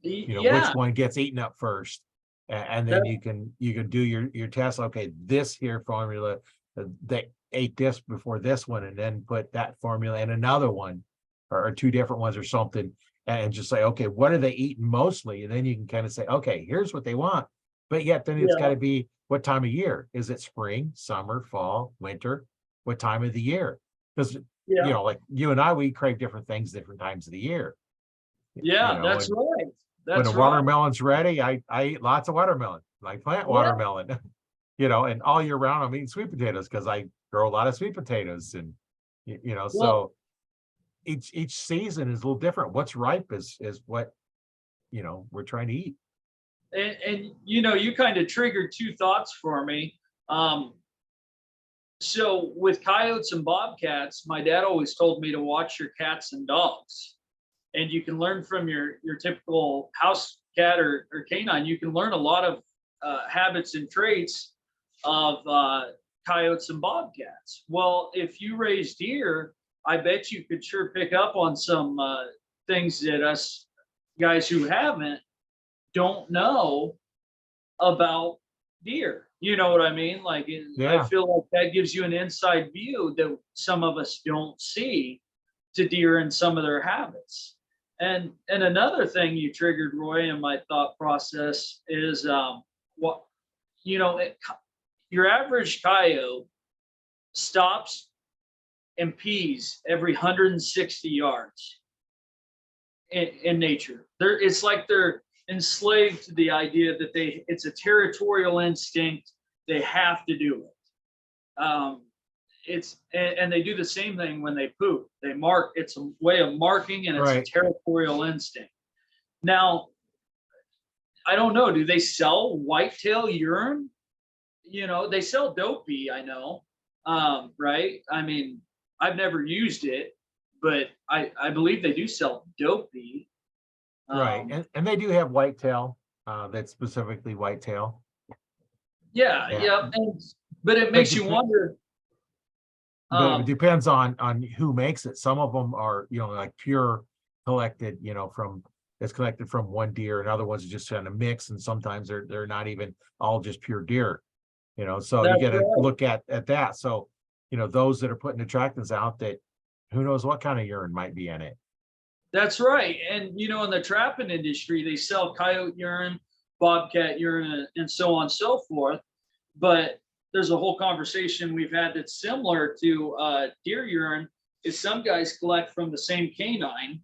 which Yeah. one gets eaten up first. And then That, you can do your test. Okay, this here formula, they ate this before this one, and then put that formula in another one, or two different ones or something, and just say, okay, what are they eating mostly? And then you can kind of say, okay, here's what they want. But yet then it's got yeah. to be, what time of year? Is it spring, summer, fall, winter? What time of the year? Because, Yeah. like you and I, we crave different things different times of the year. Yeah. That's And right. when the That's right. watermelon's ready, I eat lots of watermelon. I plant Yeah. watermelon, and all year round I'm eating sweet potatoes because I grow a lot of sweet potatoes. And Well, so each season is a little different. What's ripe is what we're trying to eat. and you kind of triggered two thoughts for me. Um, so with coyotes and bobcats, my dad always told me to watch your cats and dogs. And you can learn from your typical house cat or canine. You can learn a lot of habits and traits of coyotes and bobcats. Well, if you raise deer, I bet you could sure pick up on some things that us guys who haven't don't know about deer. You know what I mean? Like, I Yeah, feel like that gives you an inside view that some of us don't see to deer and some of their habits. And another thing you triggered, Roy, in my thought process is what you know, it, your average coyote stops and pees every 160 yards in nature. It's like they're enslaved to the idea that it's a territorial instinct. They have to do it. And they do the same thing when they poop. They mark. It's a way of marking, and it's a right. territorial instinct. Now, I don't know. Do they sell whitetail urine? They sell dope pee. I know, right? I mean, I've never used it, but I believe they do sell dope pee. Right. And they do have whitetail, that's specifically whitetail. Yeah, Yeah. yeah, but it But makes you wonder. it Um, depends on who makes it. Some of them are, like pure collected, from it's collected from one deer, and other ones are just kind of mix, and sometimes they're not even all just pure deer, so you that's got to right. look at that. So, those that are putting attractants out, that who knows what kind of urine might be in it. That's right. And in the trapping industry, they sell coyote urine, bobcat urine, and so on and so forth. But there's a whole conversation we've had that's similar to deer urine. Is some guys collect from the same canine,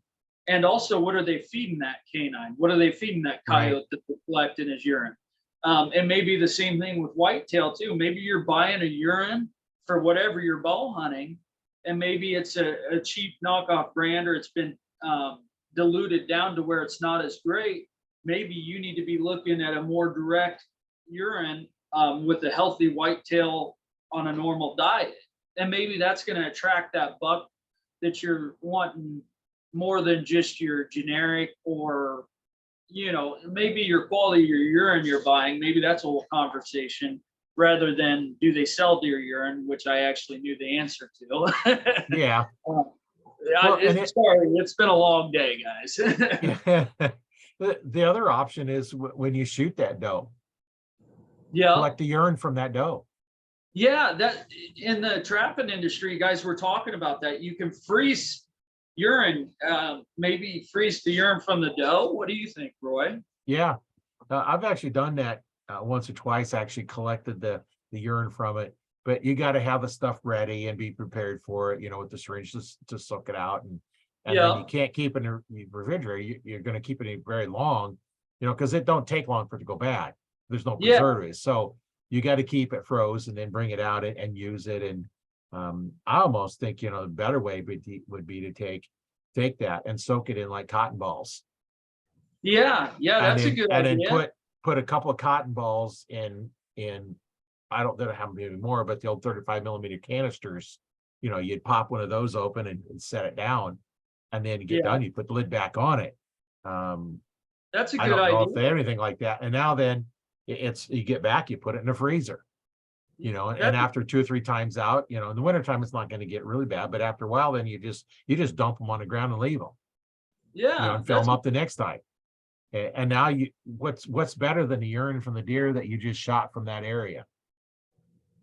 and also what are they feeding that canine? What are they feeding that Right. coyote that they collect in his urine? And maybe the same thing with whitetail too. Maybe you're buying a urine for whatever you're bow hunting, and maybe it's a cheap knockoff brand, or it's been diluted down to where it's not as great. Maybe you need to be looking at a more direct urine with a healthy whitetail on a normal diet. And maybe that's going to attract that buck that you're wanting more than just your generic, or, maybe your quality of your urine you're buying. Maybe that's a whole conversation rather than do they sell deer urine, which I actually knew the answer to. Yeah. Um, Well, and sorry, it's been a long day, guys. yeah. The other option is when you shoot that doe, Yeah, collect the urine from that doe. yeah. That in the trapping industry, guys, we're talking about that. You can freeze urine, maybe freeze the urine from the doe. What do you think, Roy? Yeah, I've actually done that once or twice. Actually, collected the urine from it, but you got to have the stuff ready and be prepared for it. With the syringe to suck it out, and then you Yeah, can't keep it in the refrigerator. You're going to keep it in very long, because it don't take long for it to go bad. There's no yeah, preservatives, so you got to keep it froze and then bring it out and use it. And I almost think the better way would be to take that and soak it in like cotton balls, yeah, yeah. and That's a then good and then idea. put a couple of cotton balls in I don't know how many more, but the old 35 millimeter canisters. You'd pop one of those open and set it down, and then you get Yeah, done, you put the lid back on it. Um, That's a I good don't know if idea. they have anything like that. And now then it's, you get back, you put it in the freezer, and That, after 2 or 3 times out, in the wintertime, it's not going to get really bad, but after a while, then you just dump them on the ground and leave them, yeah, and fill them up the next time. And now what's better than the urine from the deer that you just shot from that area?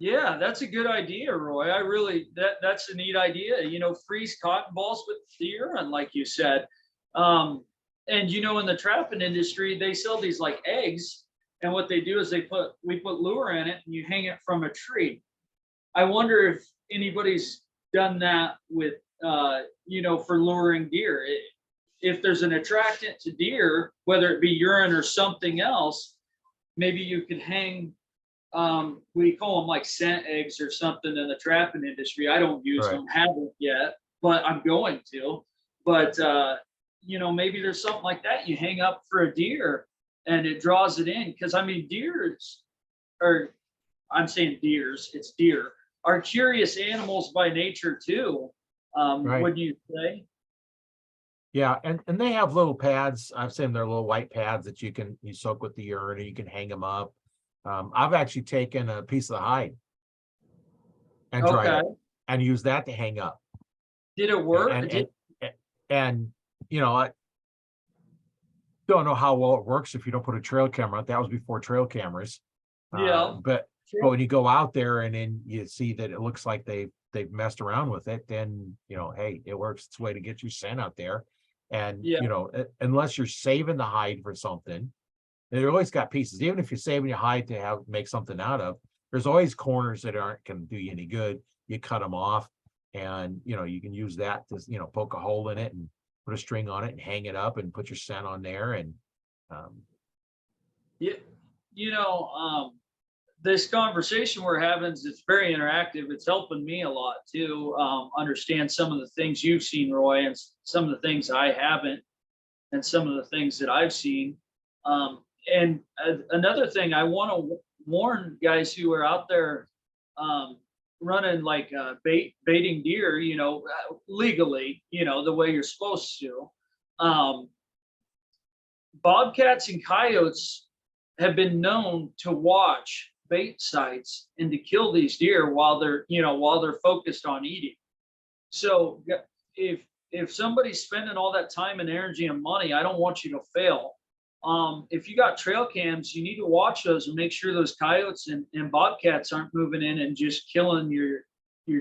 yeah, that's a good idea, Roy. I really that's a neat idea. Freeze cotton balls with the urine, like you said. And in the trapping industry, they sell these like eggs, and what they do is we put lure in it, and you hang it from a tree. I wonder if anybody's done that with for luring deer. If there's an attractant to deer, whether it be urine or something else, maybe you could hang we call them like scent eggs or something in the trapping industry. I don't use Right. them, haven't yet, but I'm going to. But maybe there's something like that you hang up for a deer and it draws it in. Because I mean, deers are, I'm saying deers, it's deer, are curious animals by nature too. Right. Wouldn't you say? Yeah, and they have little pads. I've seen their little white pads that you soak with the urine, and you can hang them up. I've actually taken a piece of the hide and dried Okay. it and used that to hang up. Did it work? And I don't know how well it works if you don't put a trail camera. That was before trail cameras. Yeah. But when you go out there and then you see that it looks like they've messed around with it, then hey, it works. It's a way to get your scent out there. And Yeah. unless you're saving the hide for something, they always got pieces. Even if you're saving your hide to make something out of, there's always corners that aren't going to do you any good. You cut them off, and you can use that to poke a hole in it and put a string on it and hang it up and put your scent on there. And Yeah. This conversation we're having it's very interactive. It's helping me a lot too, understand some of the things you've seen, Roy, and some of the things I haven't, and some of the things that I've seen. And another thing I want to warn guys who are out there running like baiting deer, legally, the way you're supposed to. Bobcats and coyotes have been known to watch bait sites and to kill these deer while they're focused on eating. So if somebody's spending all that time and energy and money, I don't want you to fail. If you got trail cams, you need to watch those and make sure those coyotes and bobcats aren't moving in and just killing your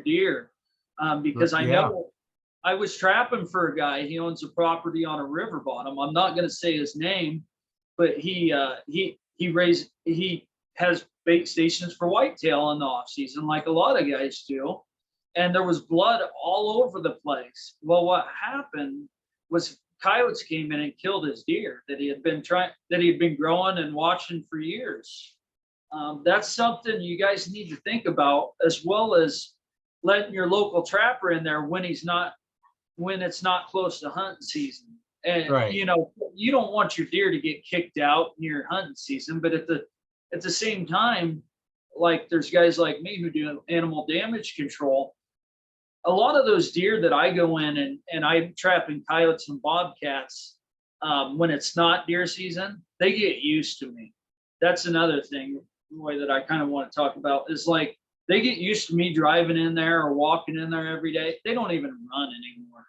deer. Because I know I was trapping for a guy. He owns a property on a river bottom. I'm not going to say his name, but he has bait stations for whitetail in the off season, like a lot of guys do. And there was blood all over the place. Well, what happened was coyotes came in and killed his deer that he had been growing and watching for years. That's something you guys need to think about, as well as letting your local trapper in there when it's not close to hunting season. And right. you don't want your deer to get kicked out near hunting season, but at the same time, like there's guys like me who do animal damage control. A lot of those deer that I go in and I'm trapping coyotes and bobcats, when it's not deer season, they get used to me. That's another thing, Roy, that I kind of want to talk about is like they get used to me driving in there or walking in there every day. They don't even run anymore,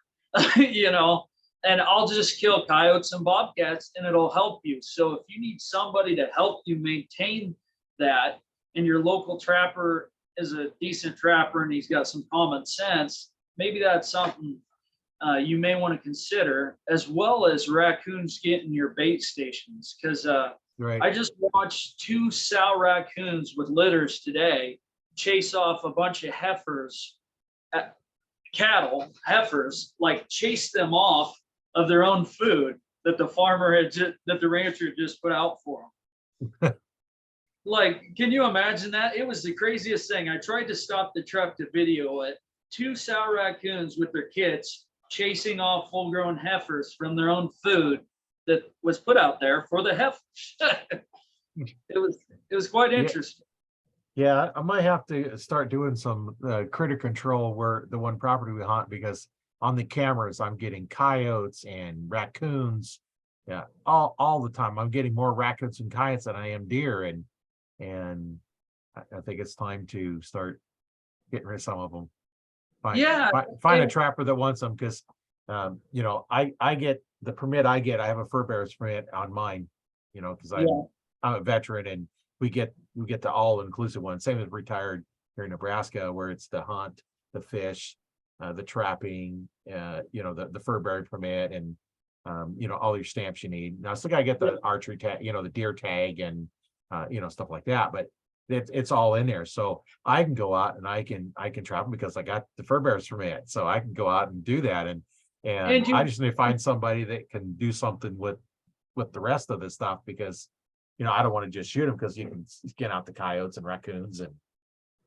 and I'll just kill coyotes and bobcats and it'll help you. So if you need somebody to help you maintain that, and your local trapper is a decent trapper and he's got some common sense, maybe that's something you may want to consider, as well as raccoons getting your bait stations. Because Right. I just watched 2 sow raccoons with litters today chase off a bunch of heifers, heifers, like chase them off of their own food that the rancher had just put out for them. Like, can you imagine that? It was the craziest thing. I tried to stop the truck to video it. 2 sow raccoons with their kids chasing off full-grown heifers from their own food that was put out there for the heifers. It was quite interesting. Yeah, I might have to start doing some critter control where the one property we hunt, because on the cameras I'm getting coyotes and raccoons Yeah, all the time. I'm getting more raccoons and coyotes than I am deer, and I think it's time to start getting rid of some of them. Yeah, Find a and trapper that wants them because, you know, I get the permit I get. I have a fur bearer's permit on mine, you know, because yeah, I'm a veteran and we get the all inclusive one. Same as retired here in Nebraska, where it's the hunt, the fish, the trapping, you know, the fur bearer permit and you know, all your stamps you need. Now, I still gotta get yeah. the archery tag, you know, the deer tag and you know, stuff like that, but it's all in there. So I can go out and I can trap them because I got the fur bearers permit. So I can go out and do that. And And I you just need to find somebody that can do something with the rest of this stuff because you know, I don't want to just shoot them because you can get out the coyotes and raccoons and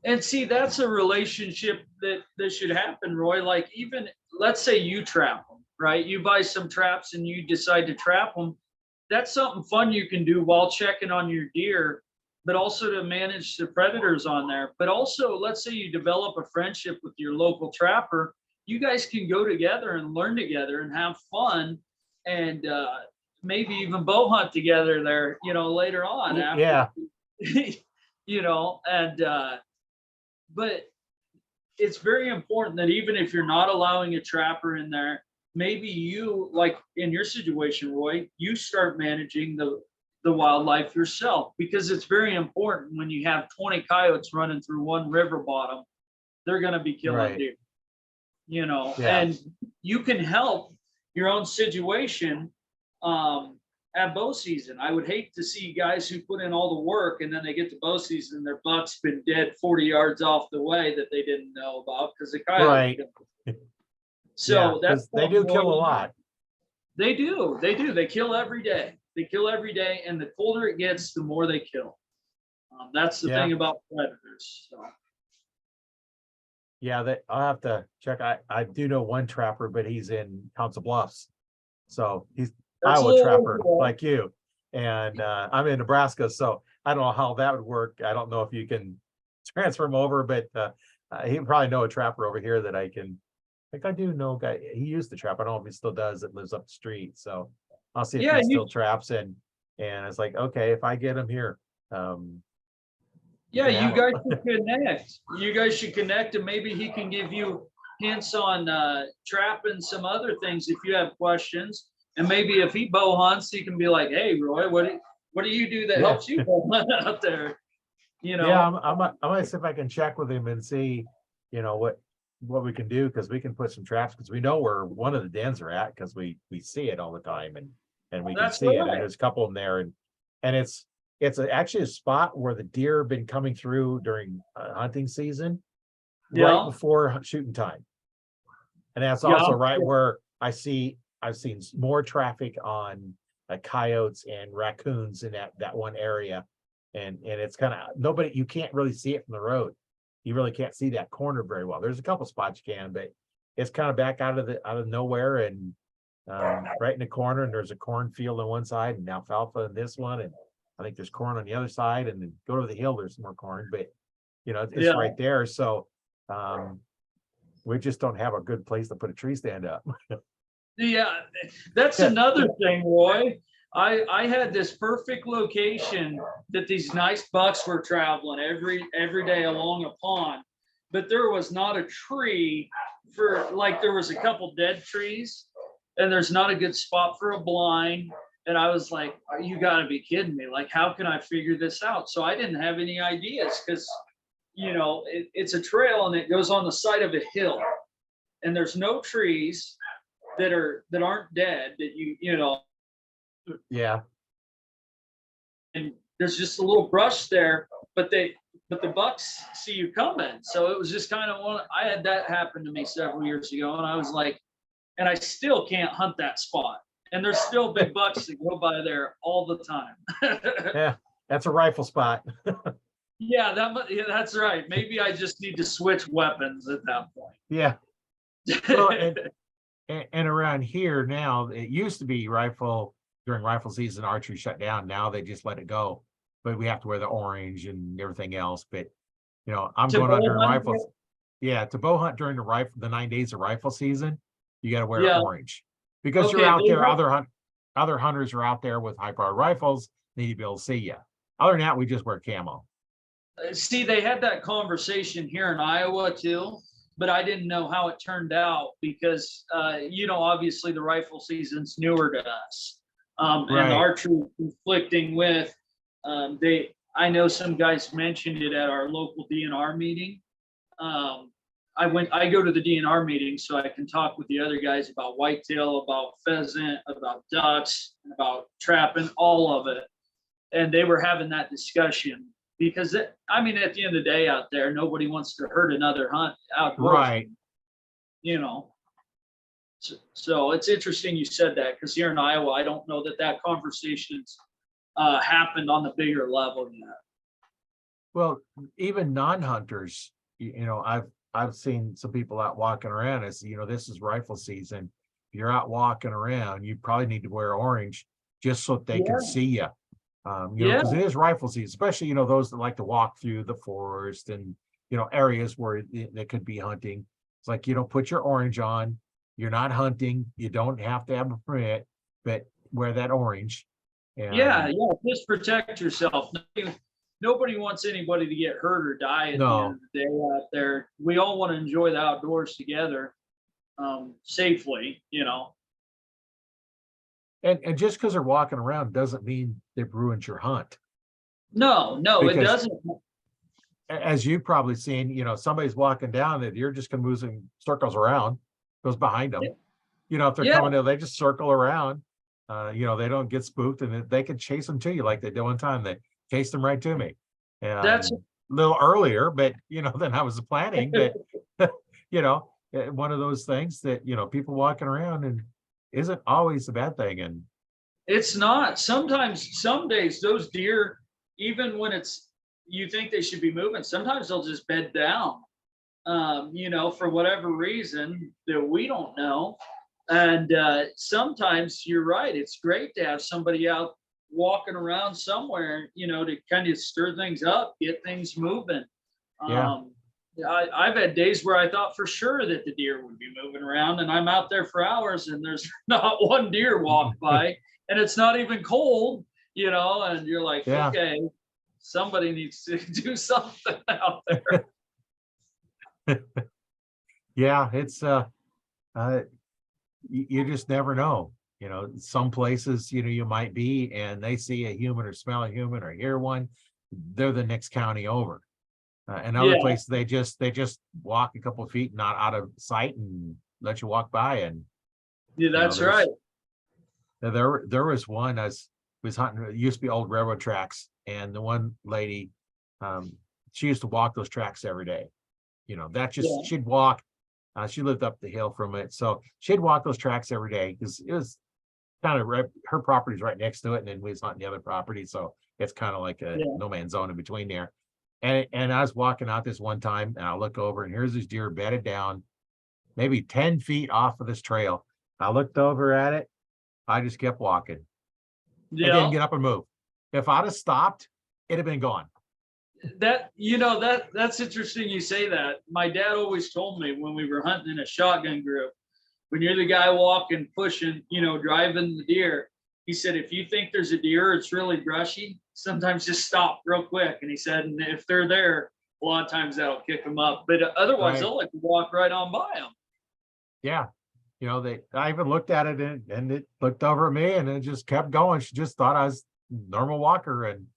and see, that's a relationship that should happen, Roy. Like, even let's say you trap them, right? You buy some traps and you decide to trap them. That's something fun you can do while checking on your deer, but also to manage the predators on there. But also, let's say you develop a friendship with your local trapper. You guys can go together and learn together and have fun, and maybe even bow hunt together there, later on after, yeah, and but it's very important that even if you're not allowing a trapper in there, maybe you, like in your situation, Roy, you start managing the wildlife yourself, because it's very important when you have 20 coyotes running through one river bottom, they're going to be killing right. deer, Yeah. and you can help your own situation at bow season. I would hate to see guys who put in all the work and then they get to bow season and their buck's been dead 40 yards off the way that they didn't know about because the coyote. Right. Yeah, So that's because they do kill a lot. They do. They do. They kill every day. They kill every day, and the colder it gets, the more they kill. That's the Yeah. thing about predators. So. Yeah, that I'll have to check. I do know one trapper, but he's in Council Bluffs. So he's That's a Iowa little trapper cool. like you. And I'm in Nebraska, so I don't know how that would work. I don't know if you can transfer him over, but he probably know a trapper over here that I can. I think I do know a guy. He used to trap. I don't know if he still does. That lives up the street. So I'll see if Yeah, he still traps. And it's like, okay, if I get him here, yeah, can you have him. guys should connect. You guys should connect, and maybe he can give you hints on trapping some other things if you have questions. And maybe if he bow hunts, he can be like, "Hey, Roy, what do you do that Yeah. helps you bow hunt out there?" Yeah, I'm gonna see if I can check with him and see, what we can do because we can put some traps because we know where one of the dens are at because we see it all the time and we can That's see it and right. there's a couple of them there and it's actually a spot where the deer have been coming through during hunting season right Yeah, before shooting time, and that's yeah, also right where I've seen more traffic on coyotes and raccoons in that one area, and it's kind of nobody you can't really see it from the road. You really can't see that corner very well. There's a couple spots you can, but it's kind of back out of nowhere and right in the corner. And there's a cornfield on one side and alfalfa in this one, and I think there's corn on the other side. And then go to the hill, there's more corn, but it's yeah, right there. So we just don't have a good place to put a tree stand up. yeah. That's another thing, Roy. I had this perfect location that these nice bucks were traveling every day along a pond, but there was not a tree for, like, there was a couple dead trees, and there's not a good spot for a blind. And I was like, you got to be kidding me. Like, how can I figure this out? So I didn't have any ideas because, it's a trail and it goes on the side of a hill, and there's no trees that aren't dead that Yeah. and there's just a little brush there, but the bucks see you coming. So it was just kind of I had that happen to me several years ago, and I was like, and I still can't hunt that spot. And there's still big bucks that go by there all the time. Yeah, that's a rifle spot. Yeah, that's right. Maybe I just need to switch weapons at that point. Yeah. Well, and around here now, it used to be during rifle season, archery shut down. Now they just let it go, but we have to wear the orange and everything else. But I'm To going on bow during hunt, rifles. Yeah, to bow hunt during the 9 days of rifle season, you got to wear yeah. orange because you're Okay, out there other hunt. other hunters are out there with high-powered rifles, need to be able to see you. Other than that, we just wear camo. See, they had that conversation here in Iowa too, but I didn't know how it turned out because, obviously the rifle season's newer to us. And Right. archery conflicting with, I know some guys mentioned it at our local DNR meeting. I go to the DNR meeting so I can talk with the other guys about whitetail, about pheasant, about ducks, about trapping, all of it. And they were having that discussion because at the end of the day out there, nobody wants to hurt another hunt outdoors. Right. So it's interesting you said that because here in Iowa, I don't know that conversation's happened on the bigger level yet. Well, even non-hunters, I've seen some people out walking around. As this is rifle season. If you're out walking around, you probably need to wear orange just so that they can see you. Because it is rifle season, especially those that like to walk through the forest and areas where they could be hunting. It's like put your orange on. You're not hunting. You don't have to have a permit, but wear that orange. And just protect yourself. Nobody wants anybody to get hurt or die at the end of the day out there. We all want to enjoy the outdoors together, safely. And just because they're walking around doesn't mean they've ruined your hunt. No, it doesn't. As you've probably seen, somebody's walking down that you're just going to move in circles around, goes behind them. If they're coming in, they just circle around. They don't get spooked, and they can chase them to you like they did one time. They chased them right to me. And That's a little earlier, but than I was planning. But one of those things that people walking around and isn't always a bad thing. And it's not. Sometimes, some days, those deer, even when you think they should be moving, sometimes they'll just bed down. For whatever reason that we don't know. And sometimes you're right. It's great to have somebody out walking around somewhere, to kind of stir things up, get things moving. I've had days where I thought for sure that the deer would be moving around, and I'm out there for hours and there's not one deer walk by, and it's not even cold, and you're like, okay, somebody needs to do something out there. It's you just never know. Some places you might be and they see a human or smell a human or hear one, they're the next county over. And other places they just walk a couple of feet not out of sight and let you walk by. And that's right. There was one I was hunting. It used to be old railroad tracks, and the one lady, she used to walk those tracks every day. She'd walk. She lived up the hill from it, so she'd walk those tracks every day because it was kind of her property's right next to it, and then we was hunting the other property, so it's kind of like a no man's zone in between there. And I was walking out this one time, and I look over, and here's this deer bedded down, maybe 10 feet off of this trail. I looked over at it. I just kept walking. It didn't get up and move. If I'd have stopped, it'd have been gone. That's interesting you say that. My dad always told me when we were hunting in a shotgun group, when you're the guy walking, pushing, driving the deer, he said, if you think there's a deer, it's really brushy, sometimes just stop real quick. And he said, and if they're there, a lot of times that'll kick them up, but otherwise they'll like walk right on by them. Yeah. I even looked at it and it looked over at me and it just kept going. She just thought I was a normal walker. And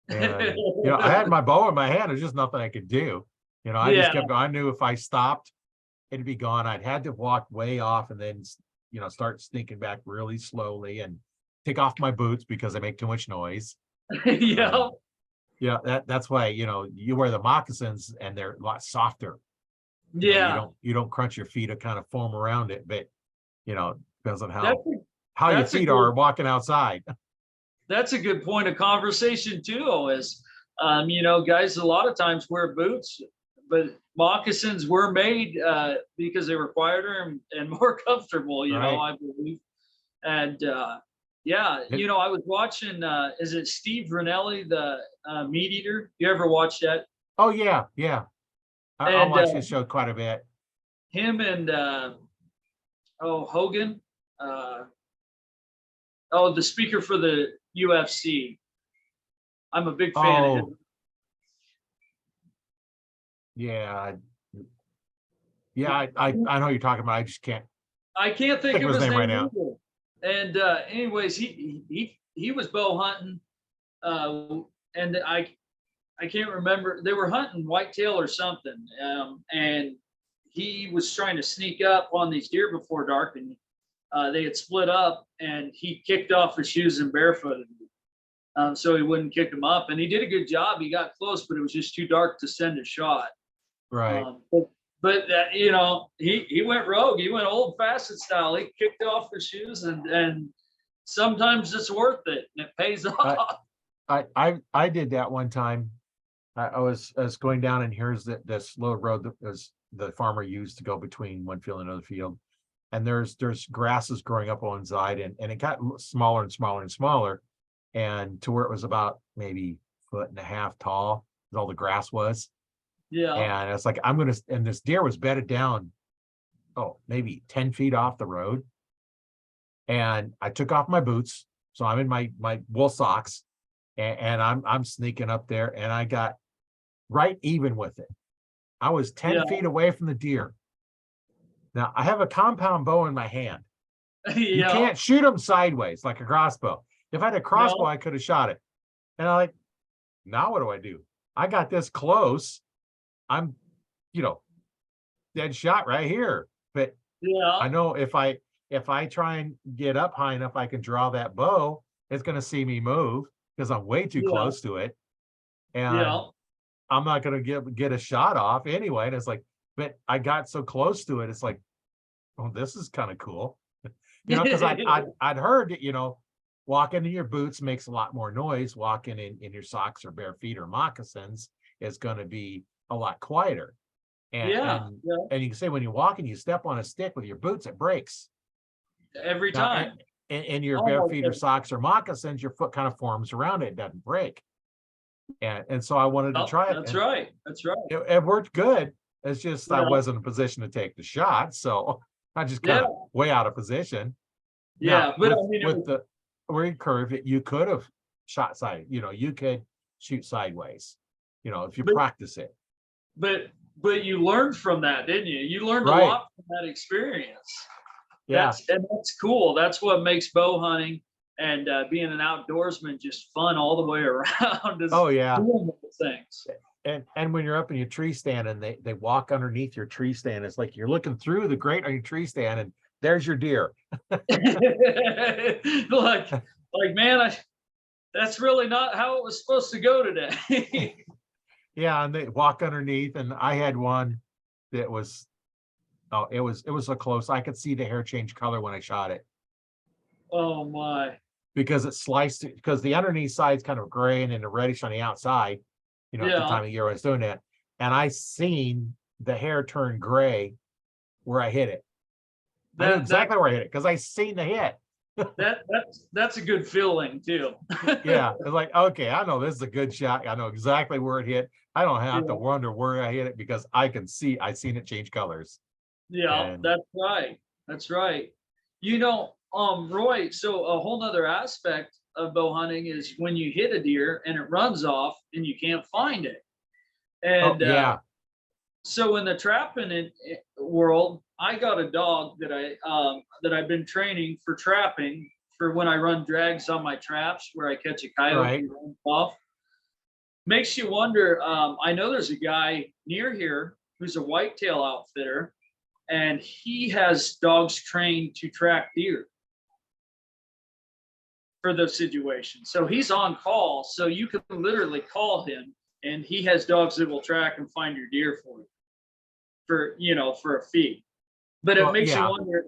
I had my bow in my hand. There's just nothing I could do. I just kept going. I knew if I stopped, it'd be gone. I'd had to walk way off and then, start sneaking back really slowly and take off my boots because they make too much noise. That's why, you wear the moccasins and they're a lot softer. You don't crunch your feet to kind of foam around it, but, depends on how your feet are walking outside. That's a good point of conversation too, is, guys a lot of times wear boots, but moccasins were made because they were quieter and more comfortable, I believe. And I was watching, is it Steve Rinelli, the meat eater? You ever watch that? Oh, yeah. I watch his show quite a bit. Him and Hogan, Oh, the speaker for the UFC. I'm a big fan of his. Oh, yeah. Yeah, I know what you're talking about. I just can't I can't think think of of his his name right name now. either. And anyways, he was bow hunting, uh, and I can't remember. They were hunting whitetail or something, and he was trying to sneak up on these deer before dark, and they had split up, and he kicked off his shoes and barefooted them, so he wouldn't kick them up. And he did a good job. He got close, but it was just too dark to send a shot. Right. But you know, he went rogue. He went old fashioned style. He kicked off his shoes, and sometimes it's worth it, and it pays off. I did that one time. I was going down, and here's this little road that was the farmer used to go between one field and another field. And there's grasses growing up on one side, and it got smaller and smaller and smaller, and to where it was about maybe 1.5 feet tall, is all the grass was. Yeah, And it's like, and this deer was bedded down, oh, maybe 10 feet off the road. And I took off my boots. So I'm in my wool socks, and I'm sneaking up there, and I got right even with it. I was 10 yeah, feet away from the deer. Now I have a compound bow in my hand. You yeah. can't shoot them sideways like a crossbow. If I had a crossbow, No, I could have shot it. And I'm like, now what do? I got this close. I'm, you know, dead shot right here. But yeah, I know if I try and get up high enough, I can draw that bow. It's going to see me move because I'm way too yeah, close to it, and yeah. I'm not going to get a shot off anyway. And it's like, but I got so close to it, it's like, oh, this is kind of cool, because I'd heard that, walking in your boots makes a lot more noise. Walking in your socks or bare feet or moccasins is going to be a lot quieter. And Yeah, and yeah. and you can say when you walk and you step on a stick with your boots, it breaks. Every Now, time. in your bare Almost feet or every socks or moccasins, your foot kind of forms around it, doesn't break. And so I wanted to time. try it, That's and right. That's right. it worked good. It's just I Yeah, wasn't in a position to take the shot, so I just kind yeah, of way out of position. Now yeah. But I mean, it with was, the where curve, you could have shot side. You could shoot sideways. If you but practice it. but but you learned from that, didn't you? You learned a Right. lot from that experience. Yeah. That's cool. That's what makes bow hunting and being an outdoorsman just fun all the way around. Is Oh yeah. doing those things. And when you're up in your tree stand and they walk underneath your tree stand, it's like you're looking through the grate on your tree stand, and there's your deer. like man, that's really not how it was supposed to go today. Yeah, and they walk underneath, and I had one that was, oh, it was so close. I could see the hair change color when I shot it, Oh my. because it sliced it, because the underneath side's kind of gray and then the reddish on the outside, at the Yeah. time of year I was doing that. And I seen the hair turn gray where I hit it. I knew That that exactly where I hit it because I seen the hit. that's a good feeling too. Yeah, it's like, okay, I know this is a good shot. I know exactly where it hit. I don't have to Yeah. wonder where I hit it because I seen it change colors. Yeah, And that's right. That's right. Roy, so a whole nother aspect of bow hunting is when you hit a deer and it runs off and you can't find it. oh And yeah, so in the trapping world, I got a dog that I've been training for trapping for when I run drags on my traps where I catch a coyote right. and run off. Makes you wonder. I know there's a guy near here who's a whitetail outfitter, and he has dogs trained to track deer for those situations. So he's on call. So you can literally call him, and he has dogs that will track and find your deer for you for a fee. But it Well, makes you yeah, wonder.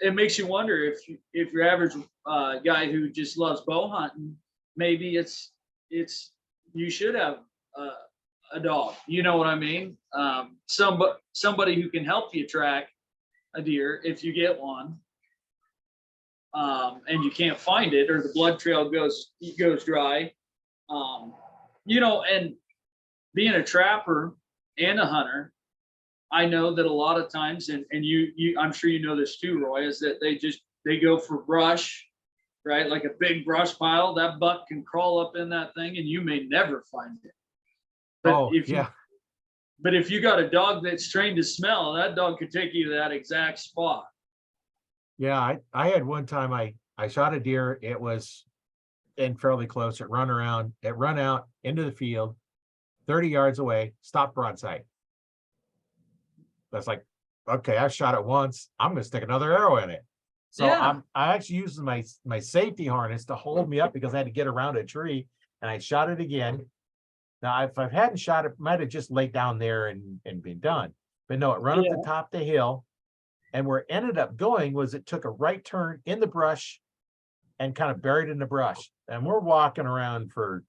It makes you wonder if your average guy who just loves bow hunting, maybe it's you should have a dog. You know what I mean? Somebody who can help you track a deer if you get one, and you can't find it or the blood trail goes dry. And being a trapper and a hunter, I know that a lot of times, and you I'm sure you know this too, Roy, is that they go for brush, right? Like a big brush pile, that buck can crawl up in that thing and you may never find it. But Oh, if you yeah. but if you got a dog that's trained to smell, that dog could take you to that exact spot. Yeah. I had one time I shot a deer. It was in fairly close. It run out into the field, 30 yards away, stopped broadside. That's like, okay, I shot it once. I'm going to stick another arrow in it. So Yeah. I actually used my safety harness to hold me up because I had to get around a tree, and I shot it again. Now, if I hadn't shot it, might have just laid down there and been done. But no, it run up Yeah. the top of the hill. And where it ended up going was it took a right turn in the brush and kind of buried in the brush. And we're walking around for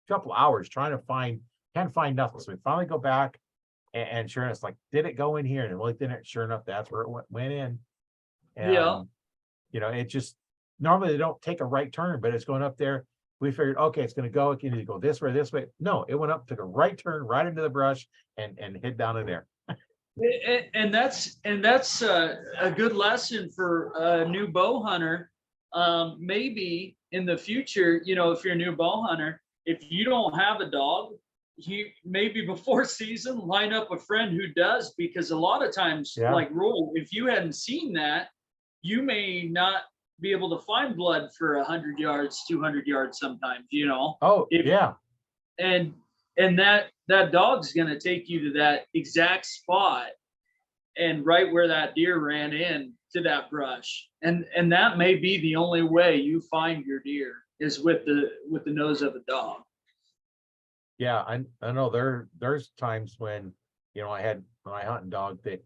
a couple hours trying to can't find nothing. So we finally go back, and sure enough, it's like, did it go in here? And it really didn't. Sure enough, that's where it went in. Yeah. And, it just, normally they don't take a right turn, but it's going up there. We figured, okay, it's going to go, it can either go this way, this way. No, it went up, took a right turn right into the brush and hid down in there. And that's a good lesson for a new bow hunter. Maybe in the future, if you're a new bow hunter, if you don't have a dog, you maybe before season line up a friend who does, because a lot of times, Yeah. like Roy, if you hadn't seen that, you may not be able to find blood for 100 yards, 200 yards sometimes. Oh, If yeah. and that dog's going to take you to that exact spot and right where that deer ran in to that brush, and that may be the only way you find your deer is with the nose of a dog. Yeah, I know there's times when, I had my hunting dog that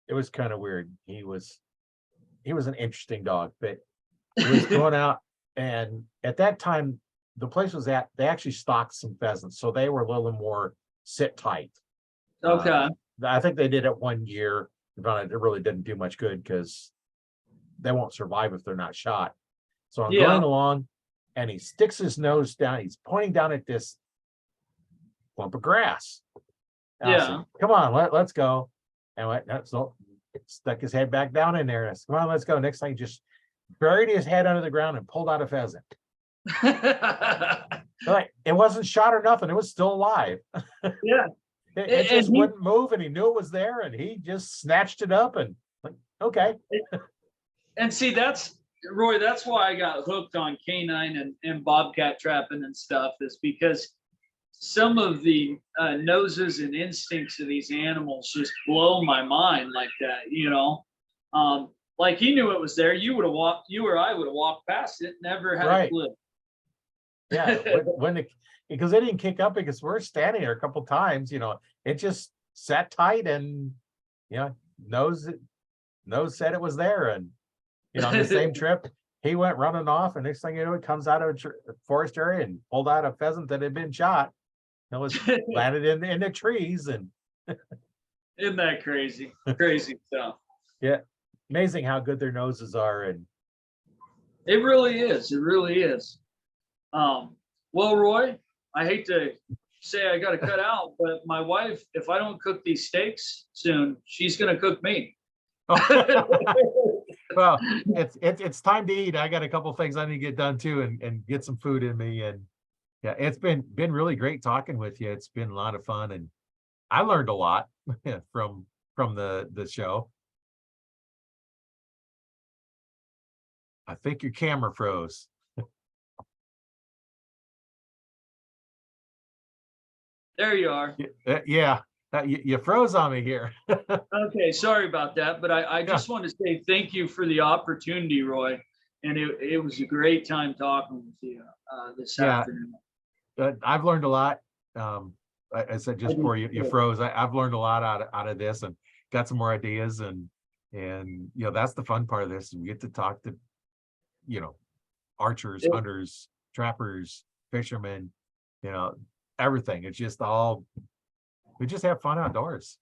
it was kind of weird. He was an interesting dog, but he was going out, and at that time the place they actually stocked some pheasants, so they were a little more sit tight. Okay. I think they did it one year, but it really didn't do much good because they won't survive if they're not shot. So I'm going Yeah. along, and he sticks his nose down. He's pointing down at this clump of grass. And I Yeah. said, come on, let's go. And so stuck his head back down in there. And I said, come on, let's go. Next thing, he just buried his head under the ground and pulled out a pheasant. Like, it wasn't shot or nothing. It was still alive. Yeah. It just wouldn't move, and he knew it was there, and he just snatched it up and like, okay. And see, Roy, that's why I got hooked on canine and bobcat trapping and stuff, is because some of the noses and instincts of these animals just blow my mind like that. Like, he knew it was there. You or I would have walked past it, never had a clue. Yeah, because they didn't kick up, because we're standing there a couple times, it just sat tight, and nose said it was there. And on the same trip, he went running off, and next thing you know, it comes out of a forest area and pulled out a pheasant that had been shot. It was planted in the trees. And isn't that crazy? Crazy stuff. Yeah, amazing how good their noses are. And it really is. It really is. Well, Roy, I hate to say I got to cut out, but my wife, if I don't cook these steaks soon, she's going to cook me. Well, it's time to eat. I got a couple things I need to get done too, and get some food in me. And yeah, it's been really great talking with you. It's been a lot of fun, and I learned a lot from the show. I think your camera froze. There you are. Yeah, you froze on me here. Okay, sorry about that, but I just want to say thank you for the opportunity, Roy, and it was a great time talking with you this afternoon. I've learned a lot. I said just before you froze, I've learned a lot out of this, and got some more ideas, and that's the fun part of this. We get to talk to archers, hunters, trappers, fishermen, everything. It's just we just have fun outdoors.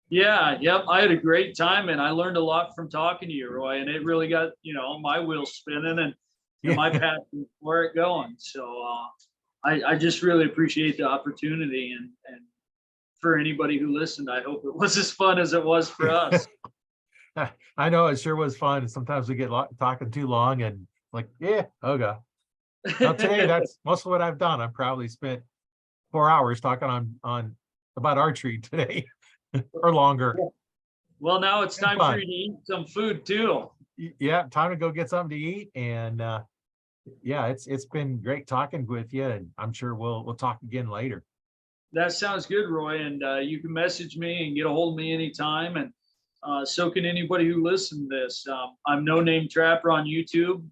Yeah, yep. I had a great time, and I learned a lot from talking to you, Roy, and it really got my wheels spinning and my passion for it going. So I just really appreciate the opportunity, and for anybody who listened, I hope it was as fun as it was for us. I know it sure was fun. Sometimes we get talking too long, and Like, yeah, okay. Now today, that's most of what I've done. I've probably spent 4 hours talking on about archery today or longer. Well, now it's Been time for fun. you to eat some food too. Yeah, time to go get something to eat. And yeah, it's been great talking with you, and I'm sure we'll talk again later. That sounds good, Roy. And you can message me and get a hold of me anytime. And so can anybody who listens to this. I'm No Name Trapper on YouTube.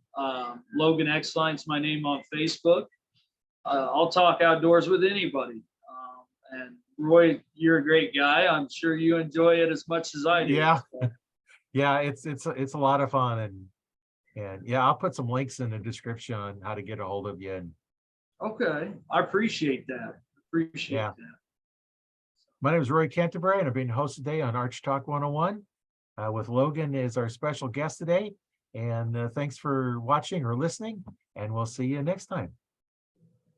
Logan Exline's my name on Facebook. I'll talk outdoors with anybody. And Roy, you're a great guy. I'm sure you enjoy it as much as I do. Yeah, So, yeah, it's a lot of fun, and yeah, I'll put some links in the description on how to get a hold of you. And okay, I appreciate that. Appreciate yeah, that. my name is Roy Canterbury, and I've been host today on Arch Talk 101 with Logan as our special guest today. And thanks for watching or listening, and we'll see you next time.